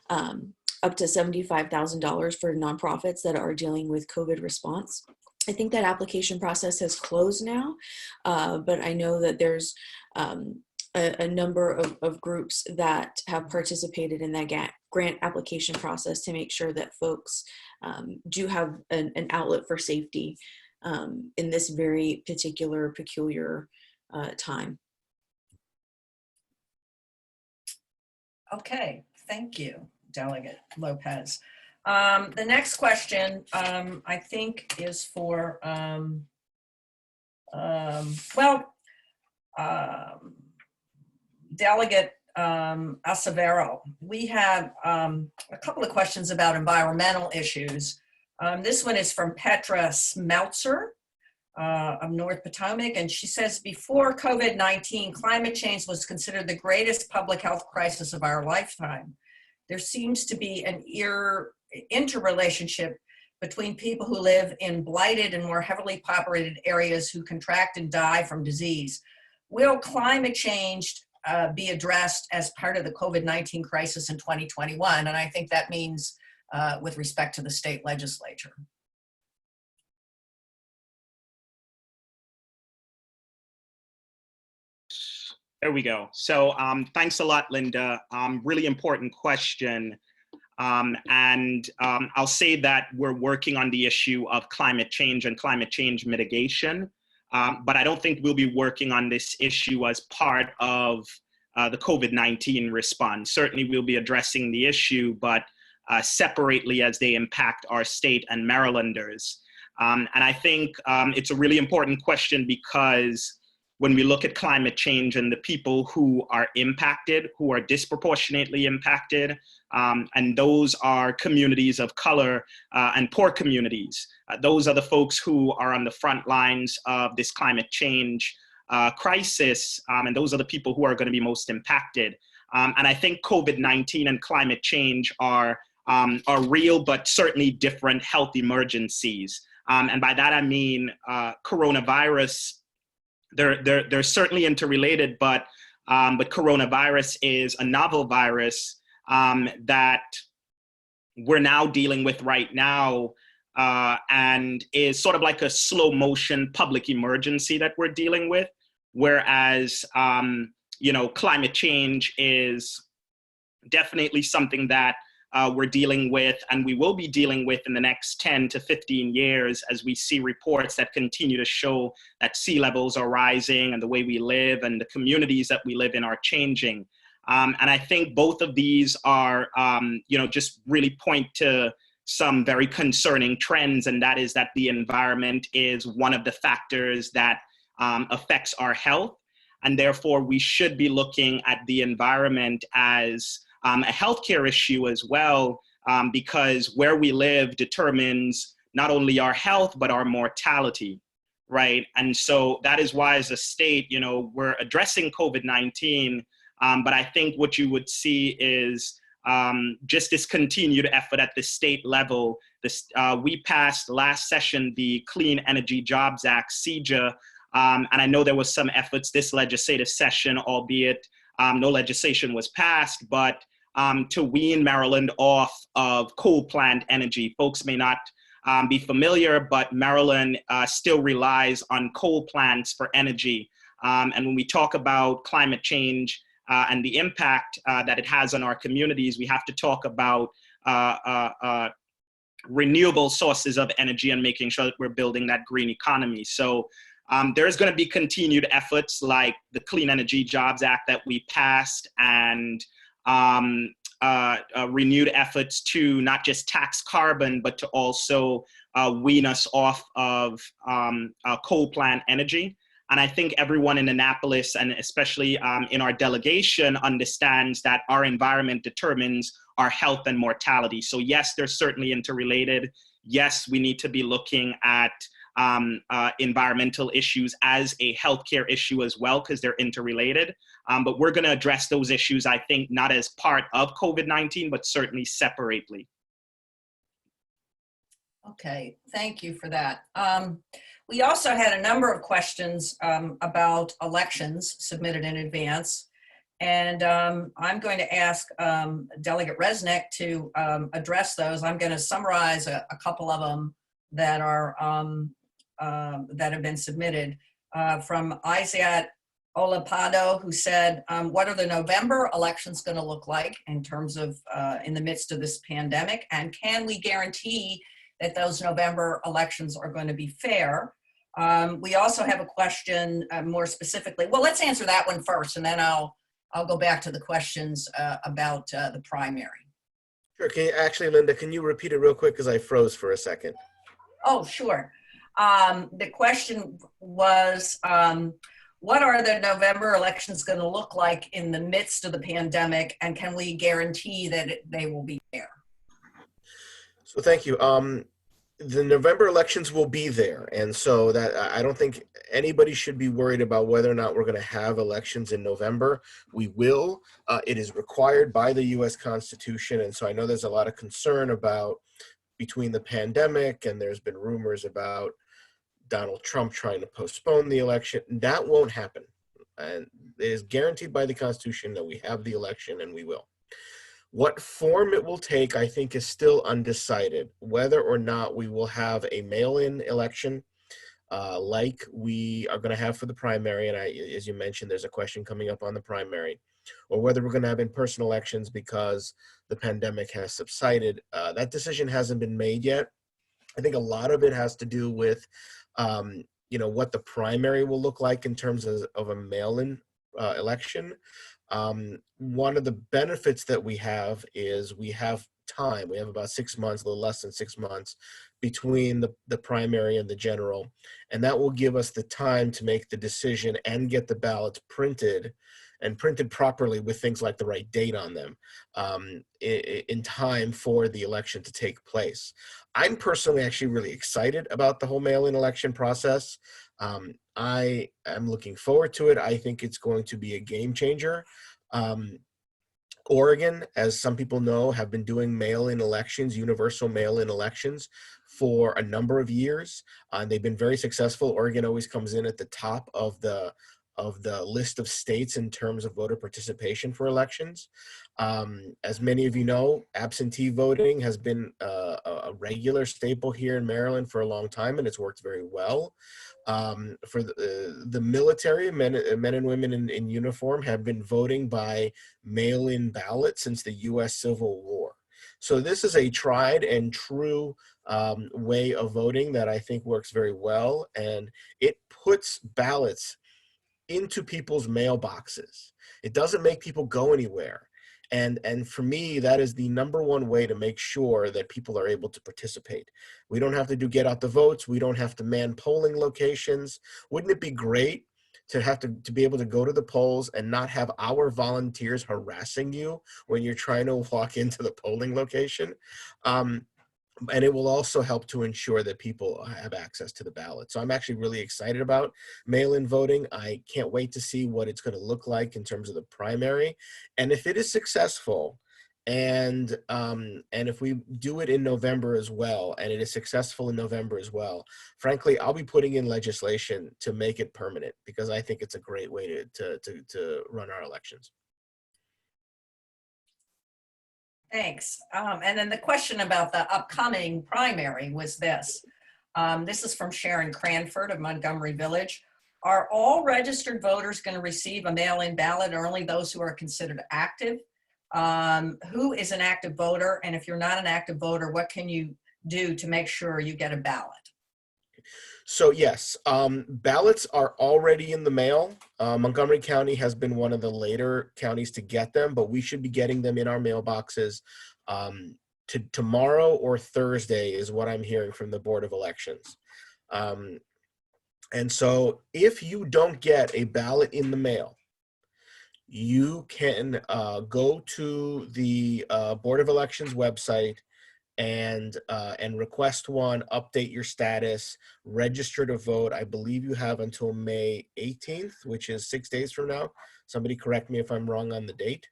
up to $75,000 for nonprofits that are dealing with COVID response. I think that application process has closed now, but I know that there's a number of groups that have participated in that grant application process to make sure that folks do have an outlet for safety in this very peculiar time. Okay, thank you, Delegate Lopez. The next question, I think, is for, Delegate Acevero. We have a couple of questions about environmental issues. This one is from Petra Smeltzer. of North Potomac. And she says, before COVID-19, climate change was considered the greatest public health crisis of our lifetime. There seems to be an interrelationship between people who live in blighted and more heavily populated areas who contract and die from disease. Will climate change be addressed as part of the COVID-19 crisis in 2021? And I think that means with respect to the state legislature. There we go. So thanks a lot, Linda. Really important question. I'll say that we're working on the issue of climate change and climate change mitigation, but I don't think we'll be working on this issue as part of the COVID-19 response. Certainly we'll be addressing the issue, but separately as they impact our state and Marylanders. And I think it's a really important question because when we look at climate change and the people who are impacted, who are disproportionately impacted, and those are communities of color and poor communities. Those are the folks who are on the front lines of this climate change crisis, and those are the people who are going to be most impacted. And I think COVID-19 and climate change are real, but certainly different health emergencies. And by that I mean coronavirus. They're certainly interrelated, but coronavirus is a novel virus that we're now dealing with right now, and is sort of like a slow motion public emergency that we're dealing with. Whereas, climate change is definitely something that we're dealing with, and we will be dealing with in the next 10 to 15 years as we see reports that continue to show that sea levels are rising and the way we live and the communities that we live in are changing. And I think both of these are, just really point to some very concerning trends, and that is that the environment is one of the factors that affects our health. And therefore, we should be looking at the environment as a healthcare issue as well, because where we live determines not only our health, but our mortality, right? And so that is why as a state, we're addressing COVID-19, but I think what you would see is just this continued effort at the state level. We passed last session the Clean Energy Jobs Act, CEJA, and I know there was some efforts this legislative session, albeit no legislation was passed, but to wean Maryland off of coal plant energy. Folks may not be familiar, but Maryland still relies on coal plants for energy. And when we talk about climate change and the impact that it has on our communities, we have to talk about renewable sources of energy and making sure that we're building that green economy. So there's going to be continued efforts like the Clean Energy Jobs Act that we passed, and renewed efforts to not just tax carbon, but to also wean us off of coal plant energy. And I think everyone in Annapolis, and especially in our delegation, understands that our environment determines our health and mortality. So yes, they're certainly interrelated. Yes, we need to be looking at environmental issues as a healthcare issue as well, because they're interrelated. But we're going to address those issues, I think, not as part of COVID-19, but certainly separately. Okay, thank you for that. We also had a number of questions about elections submitted in advance. And I'm going to ask Delegate Resnick to address those. I'm going to summarize a couple of them that are that have been submitted from Isaiah Olapado, who said, what are the November elections going to look like in terms of in the midst of this pandemic? And can we guarantee that those November elections are going to be fair? We also have a question more specifically. Well, let's answer that one first, and then I'll go back to the questions about the primary. Sure. Actually, Linda, can you repeat it real quick because I froze for a second? Oh, sure. The question was, what are the November elections going to look like in the midst of the pandemic, and can we guarantee that they will be fair? So thank you. the November elections will be there. And so that I don't think anybody should be worried about whether or not we're going to have elections in November. We will. It is required by the U.S. Constitution. And so I know there's a lot of concern about between the pandemic, and there's been rumors about Donald Trump trying to postpone the election. That won't happen. And it is guaranteed by the Constitution that we have the election, and we will. What form it will take, I think, is still undecided. Whether or not we will have a mail-in election like we are going to have for the primary, and as you mentioned, there's a question coming up on the primary, or whether we're going to have in-person elections because the pandemic has subsided. That decision hasn't been made yet. I think a lot of it has to do with, what the primary will look like in terms of a mail-in election. One of the benefits that we have is we have time. We have about 6 months, a little less than 6 months between the primary and the general. And that will give us the time to make the decision and get the ballots printed and printed properly with things like the right date on them in time for the election to take place. I'm personally actually really excited about the whole mail-in election process. I am looking forward to it. I think it's going to be a game changer. Oregon, as some people know, have been doing mail-in elections, universal mail-in elections for a number of years. They've been very successful. Oregon always comes in at the top of the list of states in terms of voter participation for elections. As many of you know, absentee voting has been a regular staple here in Maryland for a long time, and it's worked very well. For the military, men and women in uniform have been voting by mail-in ballot since the U.S. Civil War. So this is a tried and true way of voting that I think works very well, and it puts ballots into people's mailboxes. It doesn't make people go anywhere. And for me, that is the number one way to make sure that people are able to participate. We don't have to get out the votes. We don't have to man polling locations. Wouldn't it be great to have to be able to go to the polls and not have our volunteers harassing you when you're trying to walk into the polling location? And it will also help to ensure that people have access to the ballot. So I'm actually really excited about mail-in voting. I can't wait to see what it's going to look like in terms of the primary. And if it is successful, and if we do it in November as well, and it is successful in November as well, frankly, I'll be putting in legislation to make it permanent, because I think it's a great way to run our elections. Thanks. And then the question about the upcoming primary was this. This is from Sharon Cranford of Montgomery Village. Are all registered voters going to receive a mail-in ballot, or only those who are considered active? Who is an active voter? And if you're not an active voter, what can you do to make sure you get a ballot? So yes, ballots are already in the mail. Montgomery County has been one of the later counties to get them, but we should be getting them in our mailboxes tomorrow or Thursday is what I'm hearing from the Board of Elections. And so if you don't get a ballot in the mail, you can go to the Board of Elections website and request one, update your status, register to vote. I believe you have until May 18th, which is 6 days from now. Somebody correct me if I'm wrong on the date.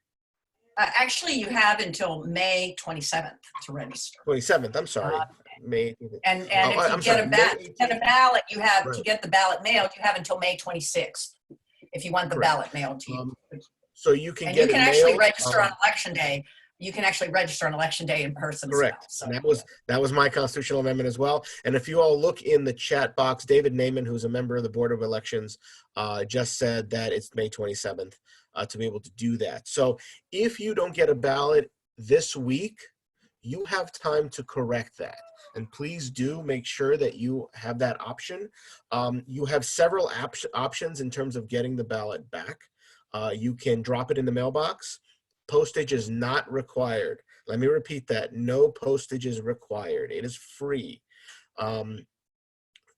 Actually, you have until May 27th to register. 27th, I'm sorry. May 18th. And if you get a ballot, you have Right. to get the ballot mailed, you have until May 26th if you want the Correct. ballot mailed to you. So you can And get you can it actually mailed, register on election day. You can actually register on election day in person. correct. As well, And that was my constitutional amendment as well. And if you all look in the chat box, David Naiman, who's a member of the Board of Elections, just said that it's May 27th to be able to do that. So if you don't get a ballot this week, you have time to correct that. And please do make sure that you have that option. You have several options in terms of getting the ballot back. You can drop it in the mailbox. Postage is not required. Let me repeat that. No postage is required. It is free.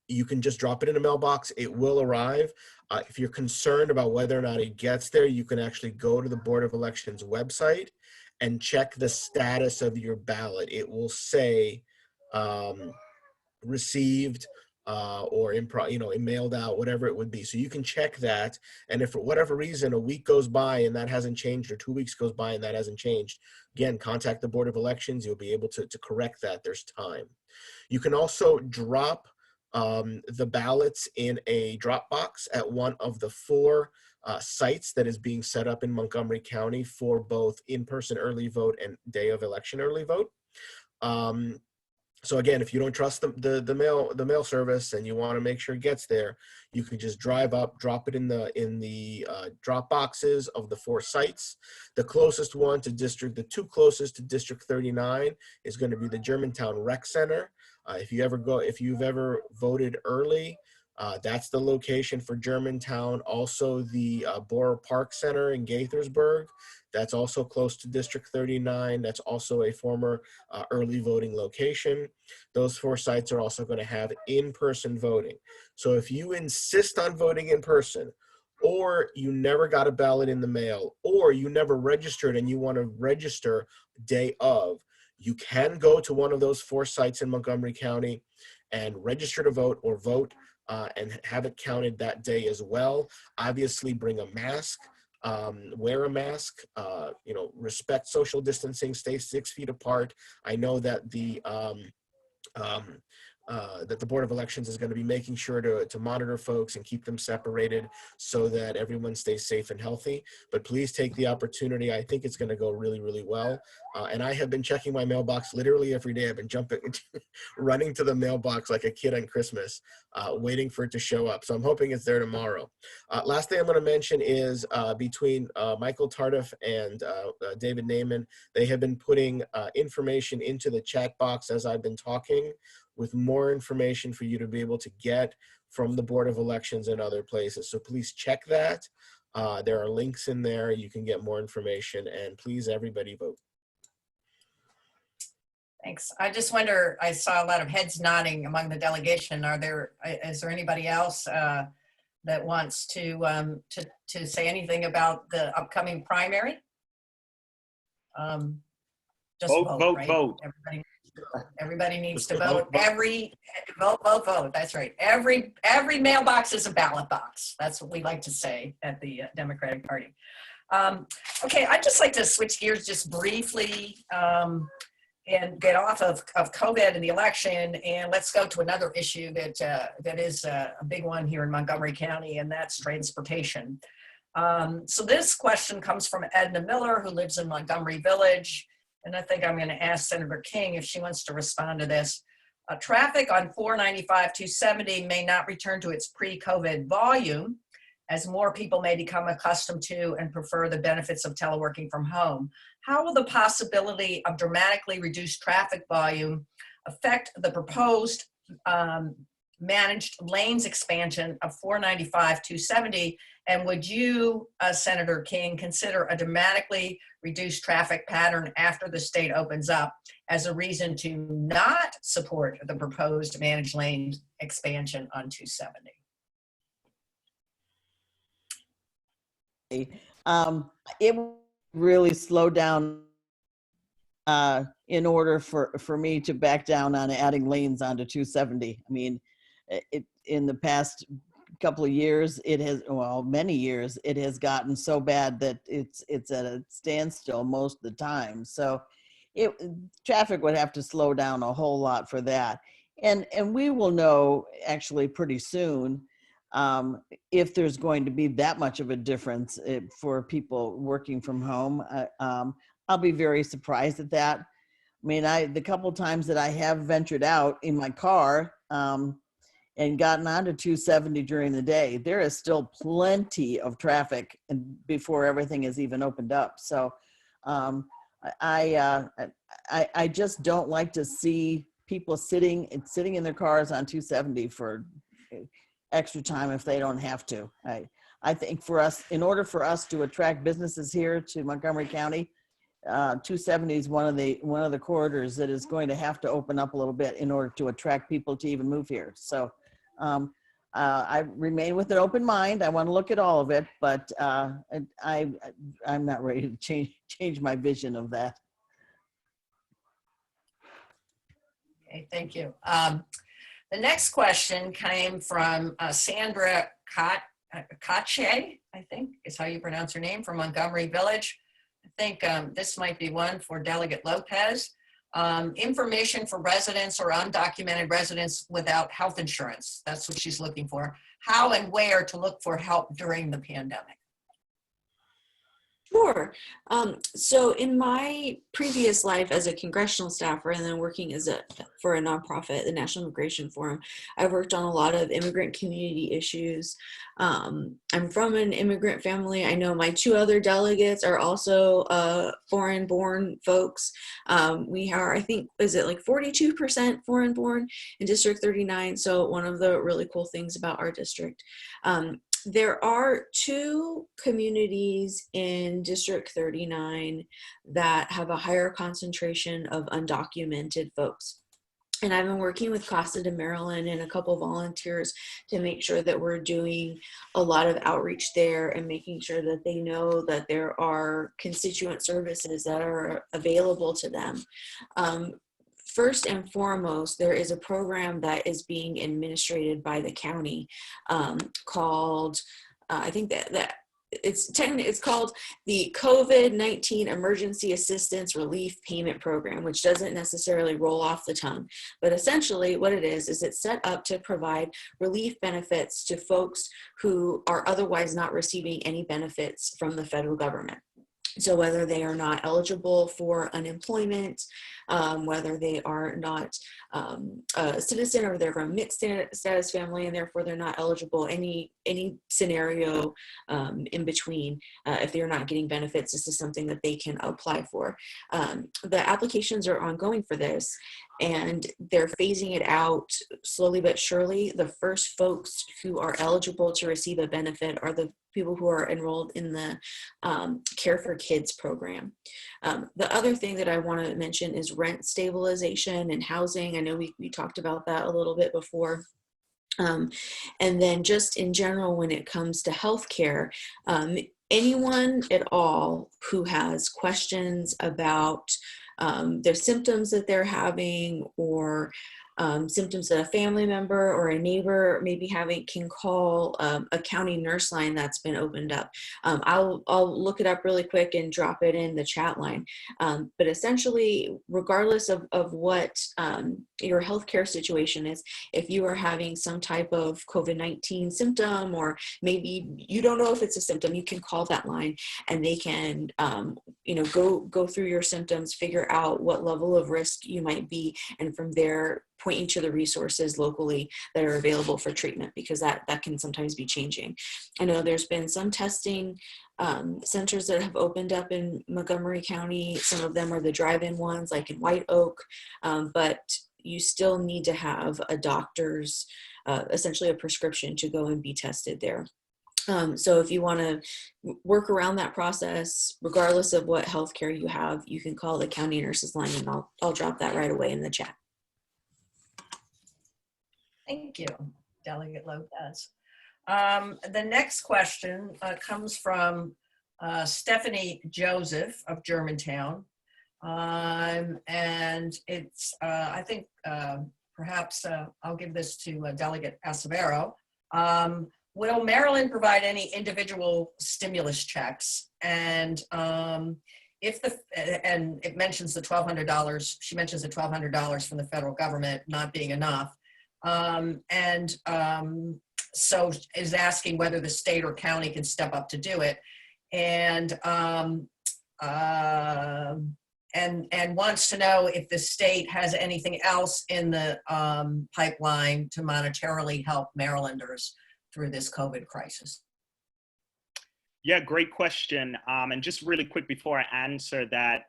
You can just drop it in a mailbox. It will arrive. If you're concerned about whether or not it gets there, you can actually go to the Board of Elections website and check the status of your ballot. It will say received or mailed out, whatever it would be. So you can check that. And if for whatever reason a week goes by and that hasn't changed, or 2 weeks goes by and that hasn't changed, again, contact the Board of Elections. You'll be able to correct that. There's time. You can also drop the ballots in a drop box at one of the 4 sites that is being set up in Montgomery County for both in-person early vote and day of election early vote. So again, if you don't trust the mail service and you want to make sure it gets there, you can just drive up, drop it in the drop boxes of the 4 sites. The closest one to the 2 closest to District 39 is going to be the Germantown Rec Center. If you've ever voted early, that's the location for Germantown. Also, the Borough Park Center in Gaithersburg, that's also close to District 39. That's also a former early voting location. Those 4 sites are also going to have in-person voting. So if you insist on voting in person, or you never got a ballot in the mail, or you never registered and you want to register day of, you can go to one of those 4 sites in Montgomery County and register to vote, or vote and have it counted that day as well. Obviously, bring a mask, wear a mask, respect social distancing, stay 6 feet apart. I know that the Board of Elections is going to be making sure to monitor folks and keep them separated so that everyone stays safe and healthy. But please take the opportunity. I think it's going to go really, really well. And I have been checking my mailbox literally every day. I've been running to the mailbox like a kid on Christmas, waiting for it to show up. So I'm hoping it's there tomorrow. Last thing I'm going to mention is between Michael Tardif and David Naiman, they have been putting information into the chat box as I've been talking, with more information for you to be able to get from the Board of Elections and other places. So please check that. There are links in there. You can get more information, and please, everybody, vote. Thanks. I just wonder, I saw a lot of heads nodding among the delegation. Is there anybody else that wants to say anything about the upcoming primary? Just vote, right? Vote. Everybody needs to vote. Vote. That's right. Every mailbox is a ballot box. That's what we like to say at the Democratic Party. Okay, I'd just like to switch gears just briefly and get off of COVID and the election, and let's go to another issue that is a big one here in Montgomery County, and that's transportation. So this question comes from Edna Miller, who lives in Montgomery Village. And I think I'm going to ask Senator King if she wants to respond to this. Traffic on 495-270 may not return to its pre-COVID volume, as more people may become accustomed to and prefer the benefits of teleworking from home. How will the possibility of dramatically reduced traffic volume affect the proposed managed lanes expansion of 495-270? And would you, Senator King, consider a dramatically reduced traffic pattern after the state opens up as a reason to not support the proposed managed lane expansion on 270? It will really slow down in order for me to back down on adding lanes onto 270. I mean, in the past couple of years, many years, it has gotten so bad that it's at a standstill most of the time. So traffic would have to slow down a whole lot for that. And we will know actually pretty soon if there's going to be that much of a difference for people working from home. I'll be very surprised at that. I mean, the couple times that I have ventured out in my car and gotten onto 270 during the day, there is still plenty of traffic before everything is even opened up. So I just don't like to see people sitting in their cars on 270 for extra time if they don't have to. I think for us, in order for us to attract businesses here to Montgomery County, 270 is one of the corridors that is going to have to open up a little bit in order to attract people to even move here. So I remain with an open mind. I want to look at all of it, but I'm not ready to change my vision of that. Okay, thank you. The next question came from Sandra Kache, I think is how you pronounce her name, from Montgomery Village. I think this might be one for Delegate Lopez. Information for residents or undocumented residents without health insurance. That's what she's looking for. How and where to look for help during the pandemic. Sure. So in my previous life as a congressional staffer and then working for a nonprofit, the National Immigration Forum, I've worked on a lot of immigrant community issues. I'm from an immigrant family. I know my two other delegates are also foreign-born folks. We are, I think, is it like 42% foreign-born in District 39? So one of the really cool things about our district. There are two communities in District 39 that have a higher concentration of undocumented folks. And I've been working with Casa de Maryland and a couple volunteers to make sure that we're doing a lot of outreach there and making sure that they know that there are constituent services that are available to them. First and foremost, there is a program that is being administrated by the county called, I think that it's called the COVID-19 Emergency Assistance Relief Payment Program, which doesn't necessarily roll off the tongue. But essentially what it is it's set up to provide relief benefits to folks who are otherwise not receiving any benefits from the federal government. So whether they are not eligible for unemployment, whether they are not a citizen or they're from a mixed status family and therefore they're not eligible, any scenario in between, if they're not getting benefits, this is something that they can apply for. The applications are ongoing for this and they're phasing it out slowly but surely. The first folks who are eligible to receive a benefit are the people who are enrolled in the Care for Kids program. The other thing that I want to mention is rent stabilization and housing. I know we talked about that a little bit before. And then just in general, when it comes to healthcare, anyone at all who has questions about their symptoms that they're having or symptoms that a family member or a neighbor may be having can call a county nurse line that's been opened up. I'll look it up really quick and drop it in the chat line. But essentially, regardless of what your healthcare situation is, if you are having some type of COVID-19 symptom, or maybe you don't know if it's a symptom, you can call that line and they can go through your symptoms, figure out what level of risk you might be, and from there point you to the resources locally that are available for treatment, because that can sometimes be changing. I know there's been some testing centers that have opened up in Montgomery County. Some of them are the drive-in ones like in White Oak, but you still need to have a doctor's, essentially a prescription to go and be tested there. So if you want to work around that process, regardless of what healthcare you have, you can call the county nurses line, and I'll drop that right away in the chat. Thank you, Delegate Lopez. The next question comes from Stephanie Joseph of Germantown. And it's, I think, perhaps I'll give this to Delegate Acevero. Will Maryland provide any individual stimulus checks? And and it mentions the $1,200, she mentions the $1,200 from the federal government not being enough. So is asking whether the state or county can step up to do it. And wants to know if the state has anything else in the pipeline to monetarily help Marylanders through this COVID crisis. Yeah, great question. And just really quick before I answer that,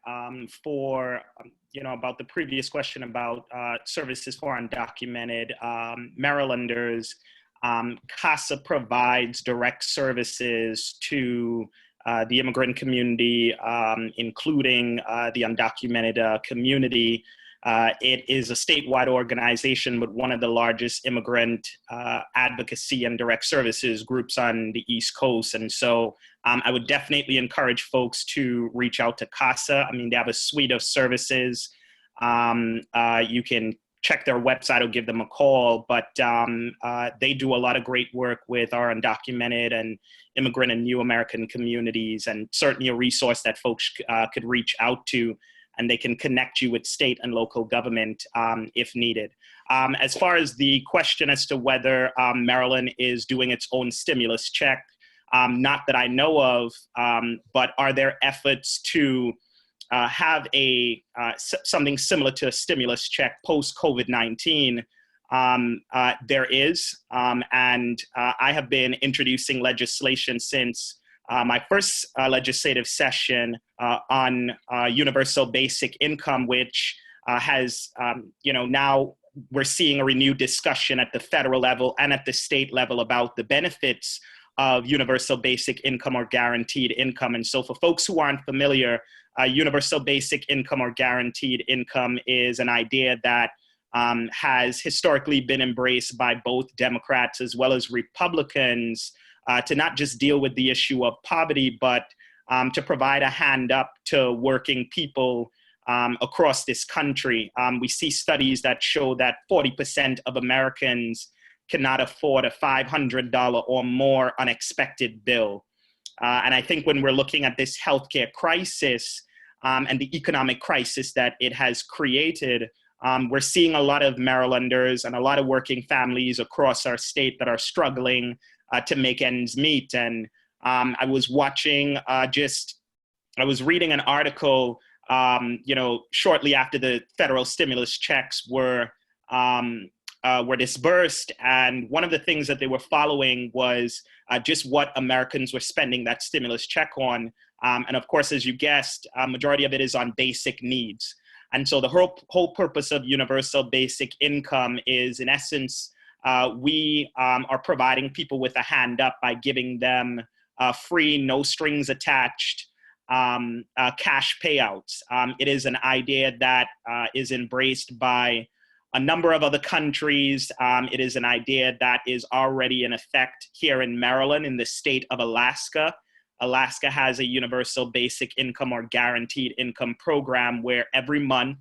about the previous question about services for undocumented Marylanders, CASA provides direct services to the immigrant community, including the undocumented community. It is a statewide organization with one of the largest immigrant advocacy and direct services groups on the East Coast. And so I would definitely encourage folks to reach out to CASA. I mean, they have a suite of services. You can check their website or give them a call. But they do a lot of great work with our undocumented and immigrant and new American communities, and certainly a resource that folks could reach out to, and they can connect you with state and local government if needed. As far as the question as to whether Maryland is doing its own stimulus check, not that I know of, but are there efforts to have something similar to a stimulus check post-COVID-19? There is, and I have been introducing legislation since my first legislative session on universal basic income, which has, now we're seeing a renewed discussion at the federal level and at the state level about the benefits of universal basic income or guaranteed income. And so for folks who aren't familiar, universal basic income or guaranteed income is an idea that has historically been embraced by both Democrats as well as Republicans to not just deal with the issue of poverty, but to provide a hand up to working people across this country. We see studies that show that 40% of Americans cannot afford a $500 or more unexpected bill. And I think when we're looking at this healthcare crisis and the economic crisis that it has created, we're seeing a lot of Marylanders and a lot of working families across our state that are struggling to make ends meet. And I was reading an article, shortly after the federal stimulus checks were disbursed, and one of the things that they were following was just what Americans were spending that stimulus check on. And of course, as you guessed, a majority of it is on basic needs. And so the whole purpose of universal basic income is, in essence, we are providing people with a hand up by giving them free, no strings attached cash payouts. It is an idea that is embraced by a number of other countries. It is an idea that is already in effect here in Maryland, in the state of Alaska. Alaska has a universal basic income or guaranteed income program where every month,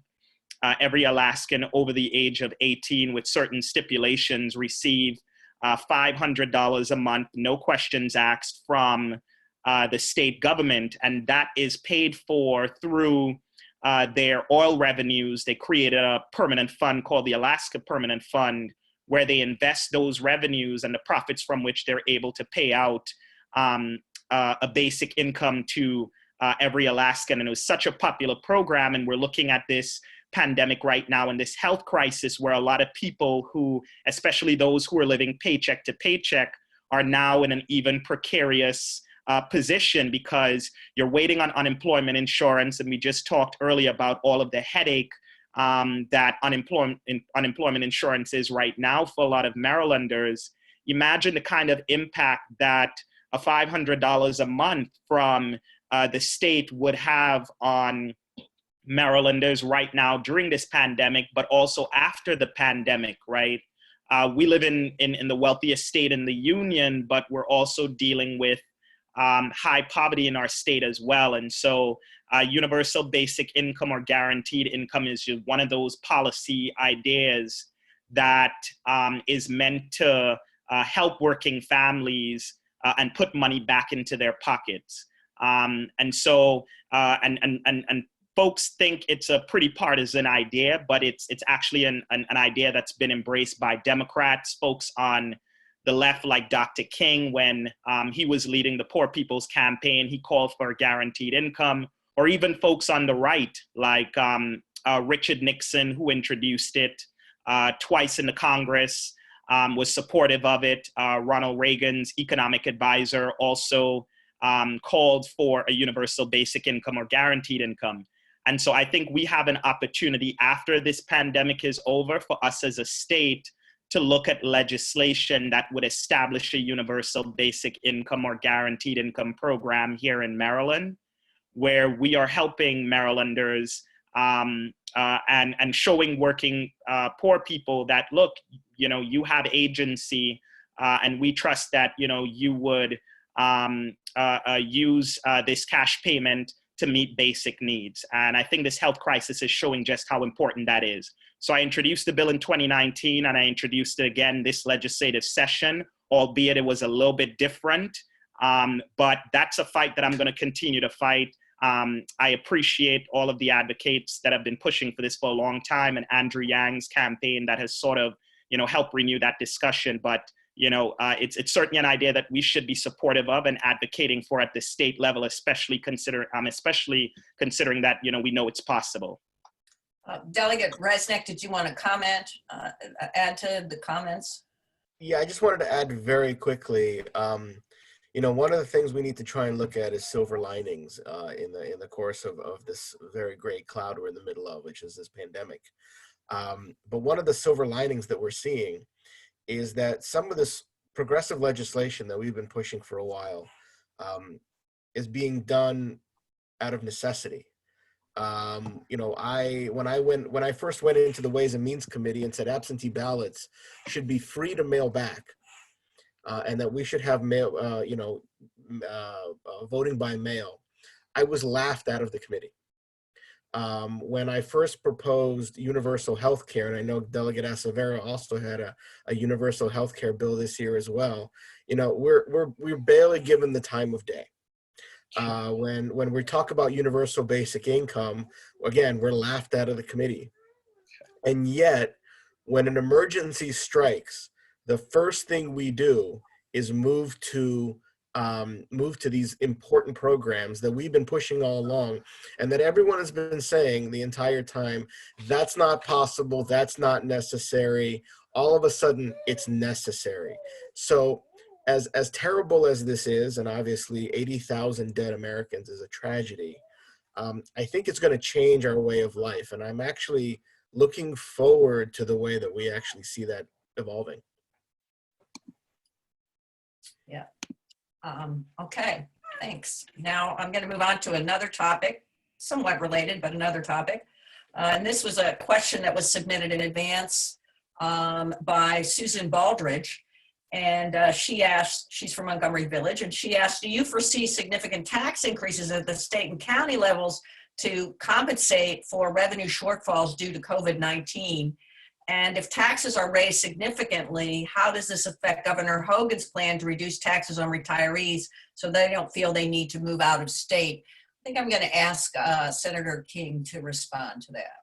every Alaskan over the age of 18 with certain stipulations receive $500 a month, no questions asked, from the state government. And that is paid for through their oil revenues. They created a permanent fund called the Alaska Permanent Fund, where they invest those revenues and the profits from which they're able to pay out a basic income to every Alaskan. And it was such a popular program. And we're looking at this pandemic right now and this health crisis where a lot of people who, especially those who are living paycheck to paycheck, are now in an even precarious position because you're waiting on unemployment insurance. And we just talked earlier about all of the headache that unemployment insurance is right now for a lot of Marylanders. Imagine the kind of impact that a $500 a month from the state would have on Marylanders right now during this pandemic, but also after the pandemic, right? We live in the wealthiest state in the union, but we're also dealing with high poverty in our state as well. And so universal basic income or guaranteed income is just one of those policy ideas that is meant to help working families and put money back into their pockets. And folks think it's a pretty partisan idea, but it's actually an idea that's been embraced by Democrats, folks on the left, like Dr. King, when he was leading the Poor People's Campaign, he called for a guaranteed income, or even folks on the right, like Richard Nixon, who introduced it twice in the Congress, was supportive of it. Ronald Reagan's economic advisor also called for a universal basic income or guaranteed income. And so I think we have an opportunity after this pandemic is over for us as a state to look at legislation that would establish a universal basic income or guaranteed income program here in Maryland, where we are helping Marylanders and showing working poor people that, look, you have agency and we trust that, you would use this cash payment to meet basic needs. And I think this health crisis is showing just how important that is. So I introduced the bill in 2019, and I introduced it again this legislative session, albeit it was a little bit different. But that's a fight that I'm going to continue to fight. I appreciate all of the advocates that have been pushing for this for a long time, and Andrew Yang's campaign that has sort of, helped renew that discussion. But it's certainly an idea that we should be supportive of and advocating for at the state level, especially considering that we know it's possible. Delegate Resnick, did you want to comment, add to the comments? Yeah, I just wanted to add very quickly. One of the things we need to try and look at is silver linings in the course of this very great cloud we're in the middle of, which is this pandemic. But one of the silver linings that we're seeing is that some of this progressive legislation that we've been pushing for a while is being done out of necessity. When I first went into the Ways and Means Committee and said absentee ballots should be free to mail back, and that we should have voting by mail, I was laughed out of the committee. When I first proposed universal health care, and I know Delegate Acevera also had a universal health care bill this year as well, we're barely given the time of day. When we talk about universal basic income, again, we're laughed out of the committee. And yet, when an emergency strikes, the first thing we do is move to these important programs that we've been pushing all along, and that everyone has been saying the entire time, that's not possible, that's not necessary. All of a sudden, it's necessary. So as terrible as this is, and obviously 80,000 dead Americans is a tragedy, I think it's going to change our way of life. And I'm actually looking forward to the way that we actually see that evolving. Yeah. Okay, thanks. Now I'm going to move on to another topic, somewhat related, but another topic. And this was a question that was submitted in advance by Susan Baldridge. And she asked, she's from Montgomery Village, and she asked, do you foresee significant tax increases at the state and county levels to compensate for revenue shortfalls due to COVID-19? And if taxes are raised significantly, how does this affect Governor Hogan's plan to reduce taxes on retirees so they don't feel they need to move out of state? I think I'm going to ask Senator King to respond to that.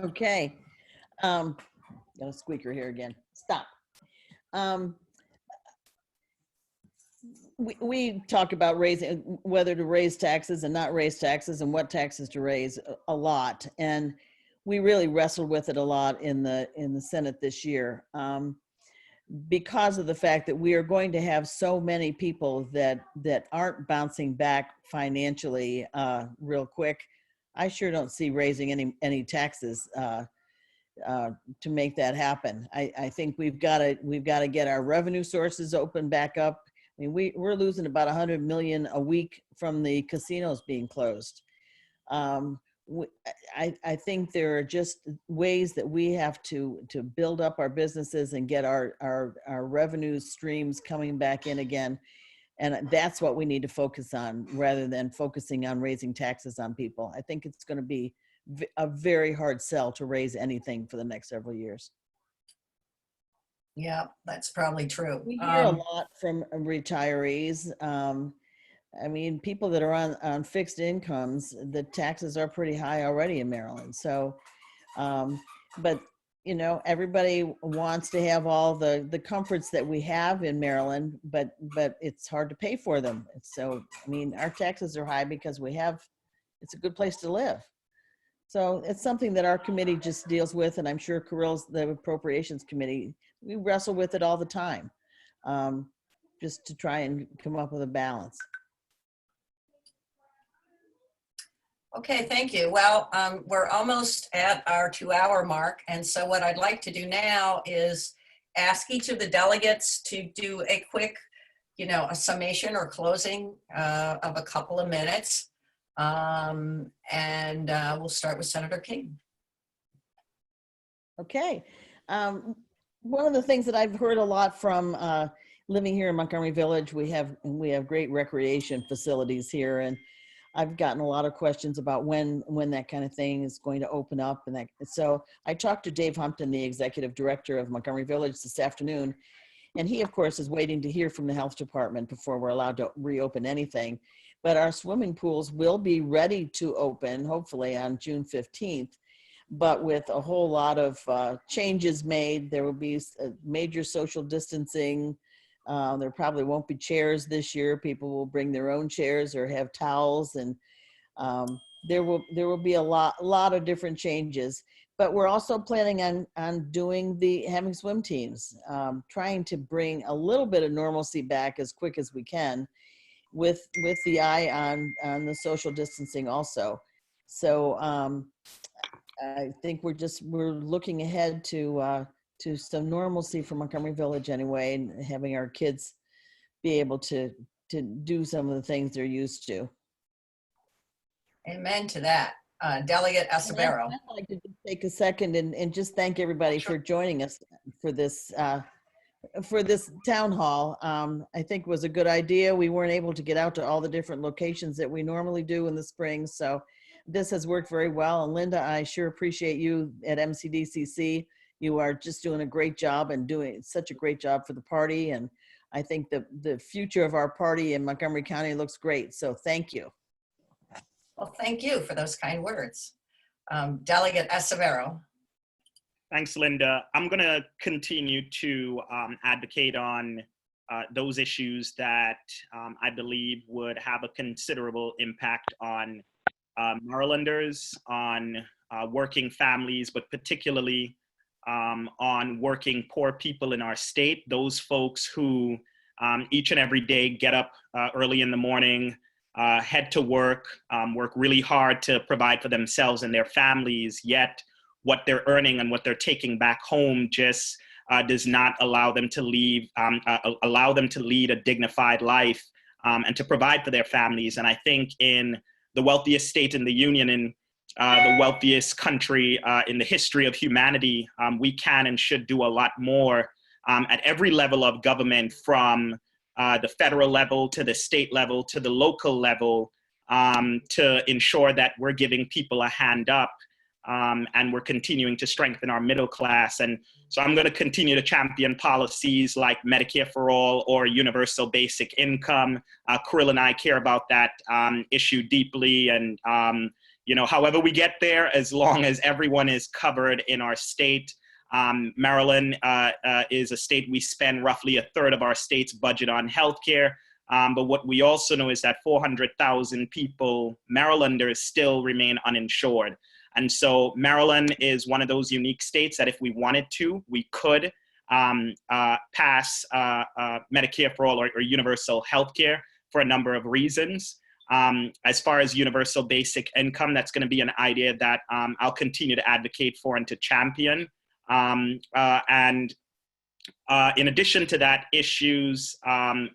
Okay. Got a squeaker here again. Stop. We talk about raising, whether to raise taxes and not raise taxes and what taxes to raise a lot. And we really wrestled with it a lot in the Senate this year because of the fact that we are going to have so many people that aren't bouncing back financially real quick. I sure don't see raising any taxes to make that happen. I think we've got to get our revenue sources open back up. I mean, we're losing about 100 million a week from the casinos being closed. I think there are just ways that we have to build up our businesses and get our revenue streams coming back in again. And that's what we need to focus on rather than focusing on raising taxes on people. I think it's going to be a very hard sell to raise anything for the next several years. Yeah, that's probably true. We hear a lot from retirees. I mean, people that are on fixed incomes, the taxes are pretty high already in Maryland. So, but everybody wants to have all the comforts that we have in Maryland, but it's hard to pay for them. So, I mean, our taxes are high because it's a good place to live. So it's something that our committee just deals with, and I'm sure the Appropriations Committee, we wrestle with it all the time, just to try and come up with a balance. Okay, thank you. Well, we're almost at our 2-hour mark. And so what I'd like to do now is ask each of the delegates to do a quick, a summation or closing of a couple of minutes. And we'll start with Senator King. Okay. One of the things that I've heard a lot from living here in Montgomery Village, we have great recreation facilities here, and I've gotten a lot of questions about when that kind of thing is going to open up. And so I talked to Dave Humpton, the executive director of Montgomery Village, this afternoon. And he, of course, is waiting to hear from the health department before we're allowed to reopen anything. But our swimming pools will be ready to open, hopefully on June 15th. But with a whole lot of changes made, there will be major social distancing. There probably won't be chairs this year. People will bring their own chairs or have towels, and there will be a lot of different changes. But we're also planning on having swim teams, trying to bring a little bit of normalcy back as quick as we can, with the eye on the social distancing also. So I think we're looking ahead to some normalcy for Montgomery Village anyway, and having our kids be able to do some of the things they're used to. Amen to that. Delegate Acevero. I'd like to just take a second and just thank everybody for joining us for this town hall. I think was a good idea. We weren't able to get out to all the different locations that we normally do in the spring, so this has worked very well. And Linda, I sure appreciate you at MCDCC. You are just doing a great job and doing such a great job for the party. And I think the future of our party in Montgomery County looks great. So thank you. Well, thank you for those kind words. Delegate Acevero. Thanks, Linda. I'm going to continue to advocate on those issues that I believe would have a considerable impact on Marylanders, on working families, but particularly on working poor people in our state, those folks who each and every day get up early in the morning, head to work really hard to provide for themselves and their families, yet what they're earning and what they're taking back home just does not allow them to lead a dignified life and to provide for their families. And I think in the wealthiest state in the union, in the wealthiest country in the history of humanity, we can and should do a lot more at every level of government, from the federal level to the state level to the local level, to ensure that we're giving people a hand up and we're continuing to strengthen our middle class. And so I'm going to continue to champion policies like Medicare for All or universal basic income. Kirill and I care about that issue deeply. And, however we get there, as long as everyone is covered in our state. Maryland is a state we spend roughly a third of our state's budget on healthcare. But what we also know is that 400,000 people, Marylanders, still remain uninsured. And so Maryland is one of those unique states that if we wanted to, we could pass Medicare for All or universal healthcare for a number of reasons. As far as universal basic income, that's going to be an idea that I'll continue to advocate for and to champion. In addition to that, issues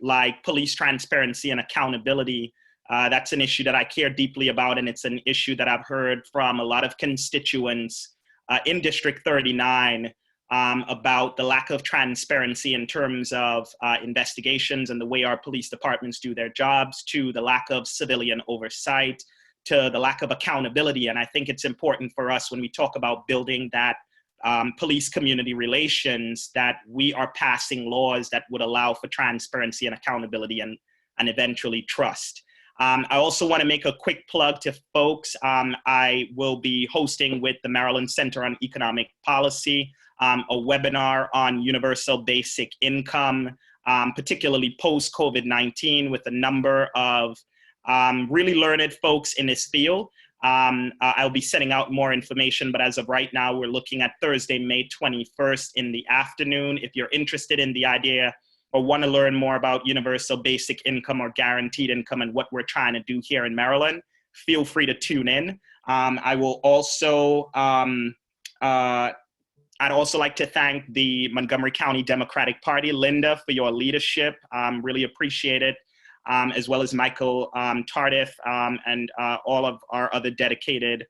like police transparency and accountability, that's an issue that I care deeply about, and it's an issue that I've heard from a lot of constituents in District 39 about the lack of transparency in terms of investigations and the way our police departments do their jobs, to the lack of civilian oversight, to the lack of accountability. And I think it's important for us, when we talk about building that police community relations, that we are passing laws that would allow for transparency and accountability and eventually trust. I also want to make a quick plug to folks. I will be hosting with the Maryland Center on Economic Policy a webinar on universal basic income, particularly post-COVID-19, with a number of really learned folks in this field. I'll be sending out more information, but as of right now, we're looking at Thursday, May 21st in the afternoon. If you're interested in the idea or want to learn more about universal basic income or guaranteed income and what we're trying to do here in Maryland, feel free to tune in. I'd also like to thank the Montgomery County Democratic Party, Linda, for your leadership. Really appreciate it. As well as Michael Tardif and all of our other dedicated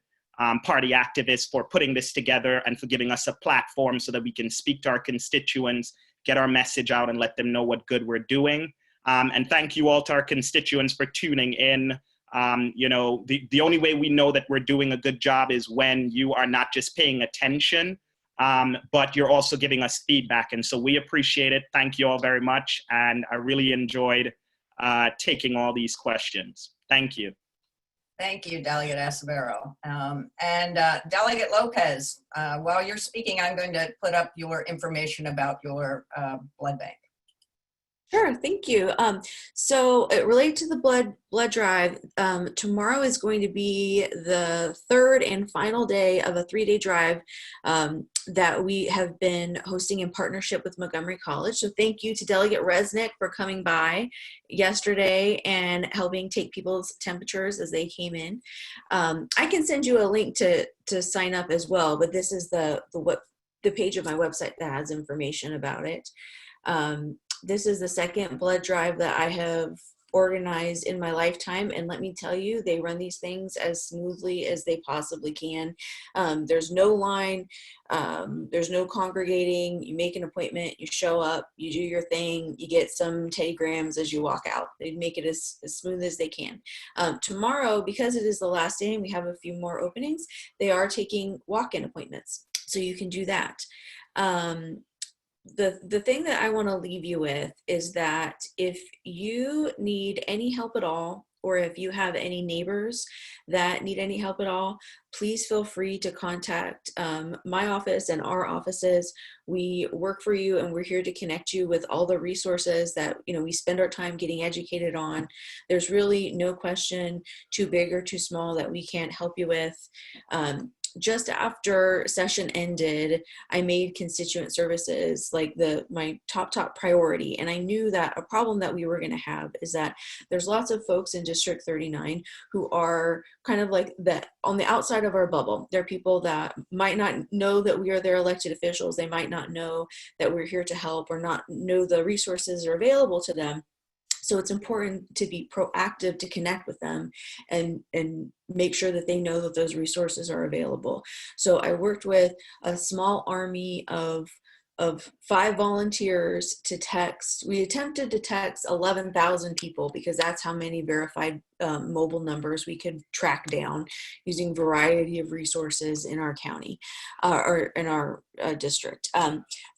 party activists for putting this together and for giving us a platform so that we can speak to our constituents, get our message out, and let them know what good we're doing. And thank you all to our constituents for tuning in. The only way we know that we're doing a good job is when you are not just paying attention, but you're also giving us feedback. And so we appreciate it. Thank you all very much. And I really enjoyed taking all these questions. Thank you. Thank you, Delegate Acebero. And Delegate Lopez, while you're speaking, I'm going to put up your information about your blood bank. Sure, thank you. So related to the blood drive, tomorrow is going to be the third and final day of a 3-day drive that we have been hosting in partnership with Montgomery College. So thank you to Delegate Resnick for coming by yesterday and helping take people's temperatures as they came in. I can send you a link to sign up as well, but this is the page of my website that has information about it. This is the second blood drive that I have organized in my lifetime, and let me tell you, they run these things as smoothly as they possibly can. There's no line, there's no congregating. You make an appointment, you show up, you do your thing, you get some Teddy Grahams as you walk out. They make it as smooth as they can. Tomorrow, because it is the last day and we have a few more openings, they are taking walk-in appointments, so you can do that. The thing that I want to leave you with is that if you need any help at all, or if you have any neighbors that need any help at all, please feel free to contact my office and our offices. We work for you, and we're here to connect you with all the resources that we spend our time getting educated on. There's really no question too big or too small that we can't help you with. Just after session ended, I made constituent services like my top priority. And I knew that a problem that we were going to have is that there's lots of folks in District 39 who are kind of like that on the outside of our bubble. There are people that might not know that we are their elected officials. They might not know that we're here to help, or not know the resources are available to them. So it's important to be proactive, to connect with them and make sure that they know that those resources are available. So I worked with a small army of 5 volunteers to text. We attempted to text 11,000 people because that's how many verified mobile numbers we could track down using a variety of resources in our county or in our district.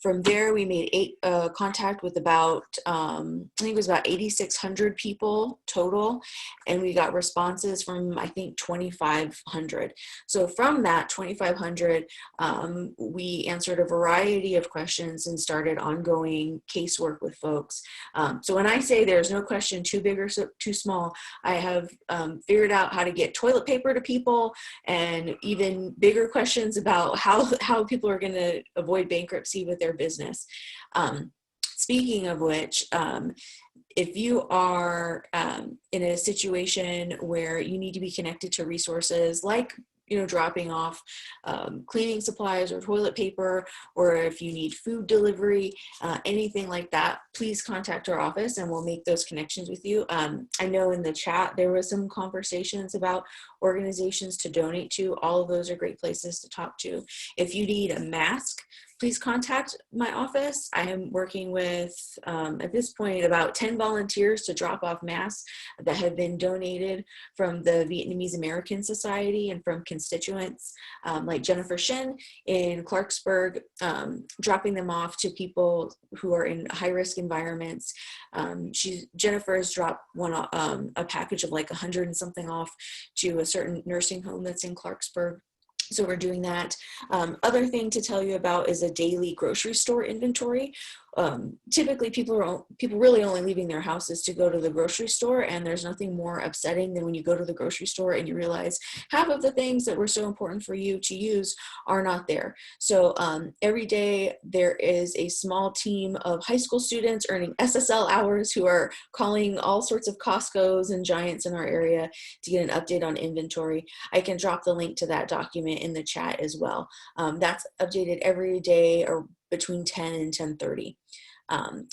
From there, we made contact with about, I think it was about 8,600 people total, and we got responses from, I think, 2,500. So from that 2,500, we answered a variety of questions and started ongoing casework with folks. So when I say there's no question too big or too small, I have figured out how to get toilet paper to people, and even bigger questions about how people are going to avoid bankruptcy with their business. Speaking of which, if you are in a situation where you need to be connected to resources like dropping off cleaning supplies or toilet paper, or if you need food delivery, anything like that, please contact our office and we'll make those connections with you. I know in the chat there was some conversations about organizations to donate to. All of those are great places to talk to. If you need a mask, please contact my office. I am working with, at this point, about 10 volunteers to drop off masks that have been donated from the Vietnamese American Society and from constituents like Jennifer Shin in Clarksburg, dropping them off to people who are in high-risk environments. Jennifer has dropped a package of like 100 and something off to a certain nursing home that's in Clarksburg. So we're doing that. Other thing to tell you about is a daily grocery store inventory. Typically people really only leaving their houses to go to the grocery store, and there's nothing more upsetting than when you go to the grocery store and you realize half of the things that were so important for you to use are not there. So every day there is a small team of high school students earning SSL hours who are calling all sorts of Costco's and Giants in our area to get an update on inventory. I can drop the link to that document in the chat as well. That's updated every day or between 10 and 10:30.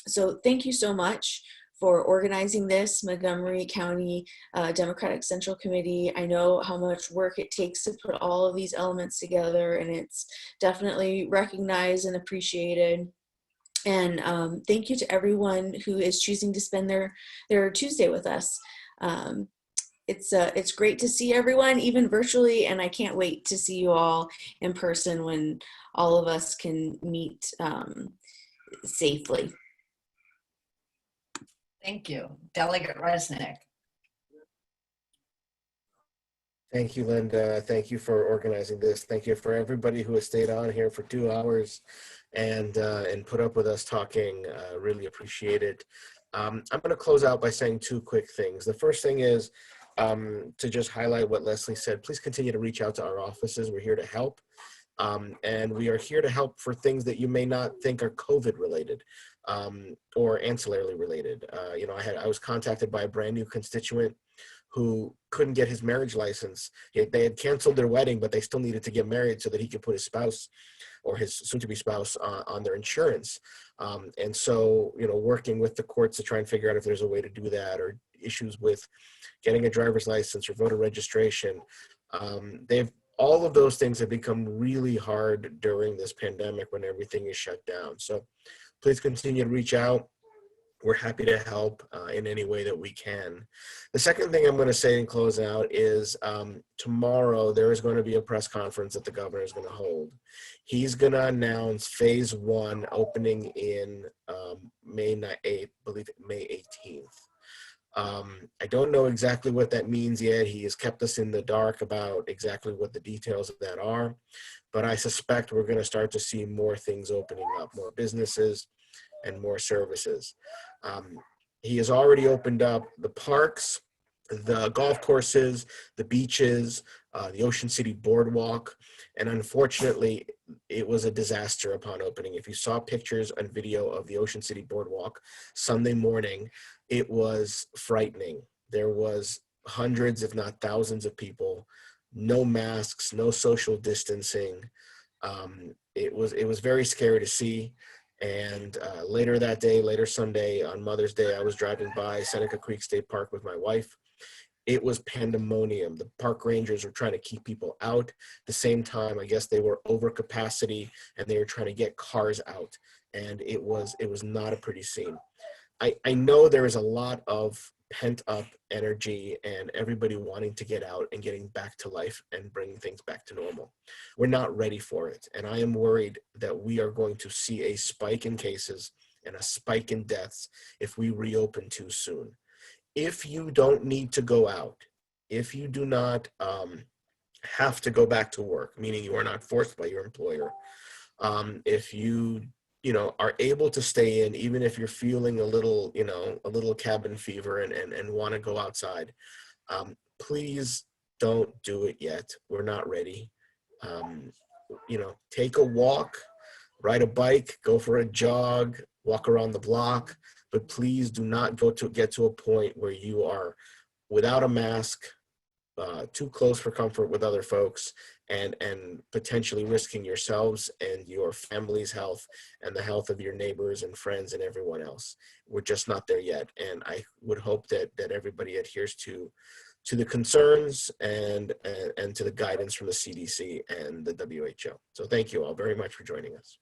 So thank you so much for organizing this, Montgomery County Democratic Central Committee. I know how much work it takes to put all of these elements together, and it's definitely recognized and appreciated. And thank you to everyone who is choosing to spend their Tuesday with us. it's great to see everyone, even virtually, and I can't wait to see you all in person when all of us can meet safely. Thank you. Delegate Resnick. Thank you, Linda. Thank you for organizing this. Thank you for everybody who has stayed on here for 2 hours and put up with us talking. Really appreciate it. I'm going to close out by saying 2 quick things. The first thing is to just highlight what Leslie said. Please continue to reach out to our offices. We're here to help. And we are here to help for things that you may not think are COVID related or ancillarily related. You know, I was contacted by a brand new constituent who couldn't get his marriage license. They had canceled their wedding, but they still needed to get married so that he could put his spouse or his soon-to-be spouse on their insurance. And so, you know, working with the courts to try and figure out if there's a way to do that, or issues with getting a driver's license or voter registration. All of those things have become really hard during this pandemic when everything is shut down. So please continue to reach out. We're happy to help in any way that we can. The second thing I'm going to say and close out is tomorrow there is going to be a press conference that the governor is going to hold. He's going to announce phase 1 opening in May 18th. I don't know exactly what that means yet. He has kept us in the dark about exactly what the details of that are, but I suspect we're going to start to see more things opening up, more businesses and more services. He has already opened up the parks, the golf courses, the beaches, the Ocean City Boardwalk, and unfortunately, it was a disaster upon opening. If you saw pictures and video of the Ocean City Boardwalk Sunday morning, it was frightening. There was hundreds, if not thousands of people, no masks, no social distancing. It was very scary to see. And later that day, later Sunday on Mother's Day, I was driving by Seneca Creek State Park with my wife. It was pandemonium. The park rangers were trying to keep people out. At the same time, I guess they were over capacity and they were trying to get cars out. And it was not a pretty scene. I know there is a lot of pent up energy and everybody wanting to get out and getting back to life and bringing things back to normal. We're not ready for it. And I am worried that we are going to see a spike in cases and a spike in deaths if we reopen too soon. If you don't need to go out, if you do not have to go back to work, meaning you are not forced by your employer, if you are able to stay in, even if you're feeling a little cabin fever and want to go outside, please don't do it yet. We're not ready. Take a walk, ride a bike, go for a jog, walk around the block, but please do not get to a point where you are without a mask, too close for comfort with other folks, and potentially risking yourselves and your family's health and the health of your neighbors and friends and everyone else. We're just not there yet. And I would hope that everybody adheres to the concerns and to the guidance from the CDC and the WHO. So thank you all very much for joining us.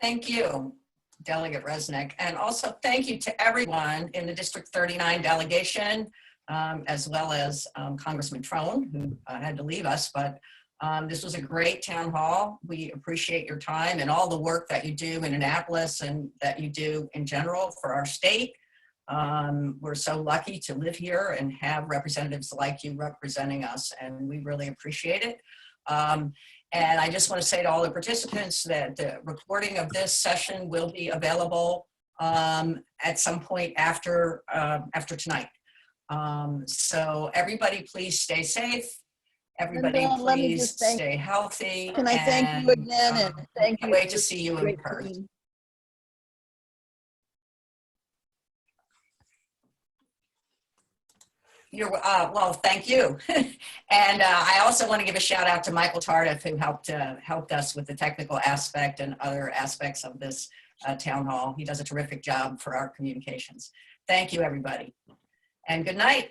Thank you, Delegate Resnick. And also thank you to everyone in the District 39 delegation, as well as Congressman Trone, who had to leave us, but this was a great town hall. We appreciate your time and all the work that you do in Annapolis and that you do in general for our state. We're so lucky to live here and have representatives like you representing us, and we really appreciate it. And I just want to say to all the participants that the recording of this session will be available at some point after tonight. So everybody please stay safe. Everybody Linda, please stay healthy. Can I thank you again and thank you. Can't wait to see you in person. Well, thank you. And I also want to give a shout out to Michael Tardif, who helped us with the technical aspect and other aspects of this town hall. He does a terrific job for our communications. Thank you, everybody. And good night.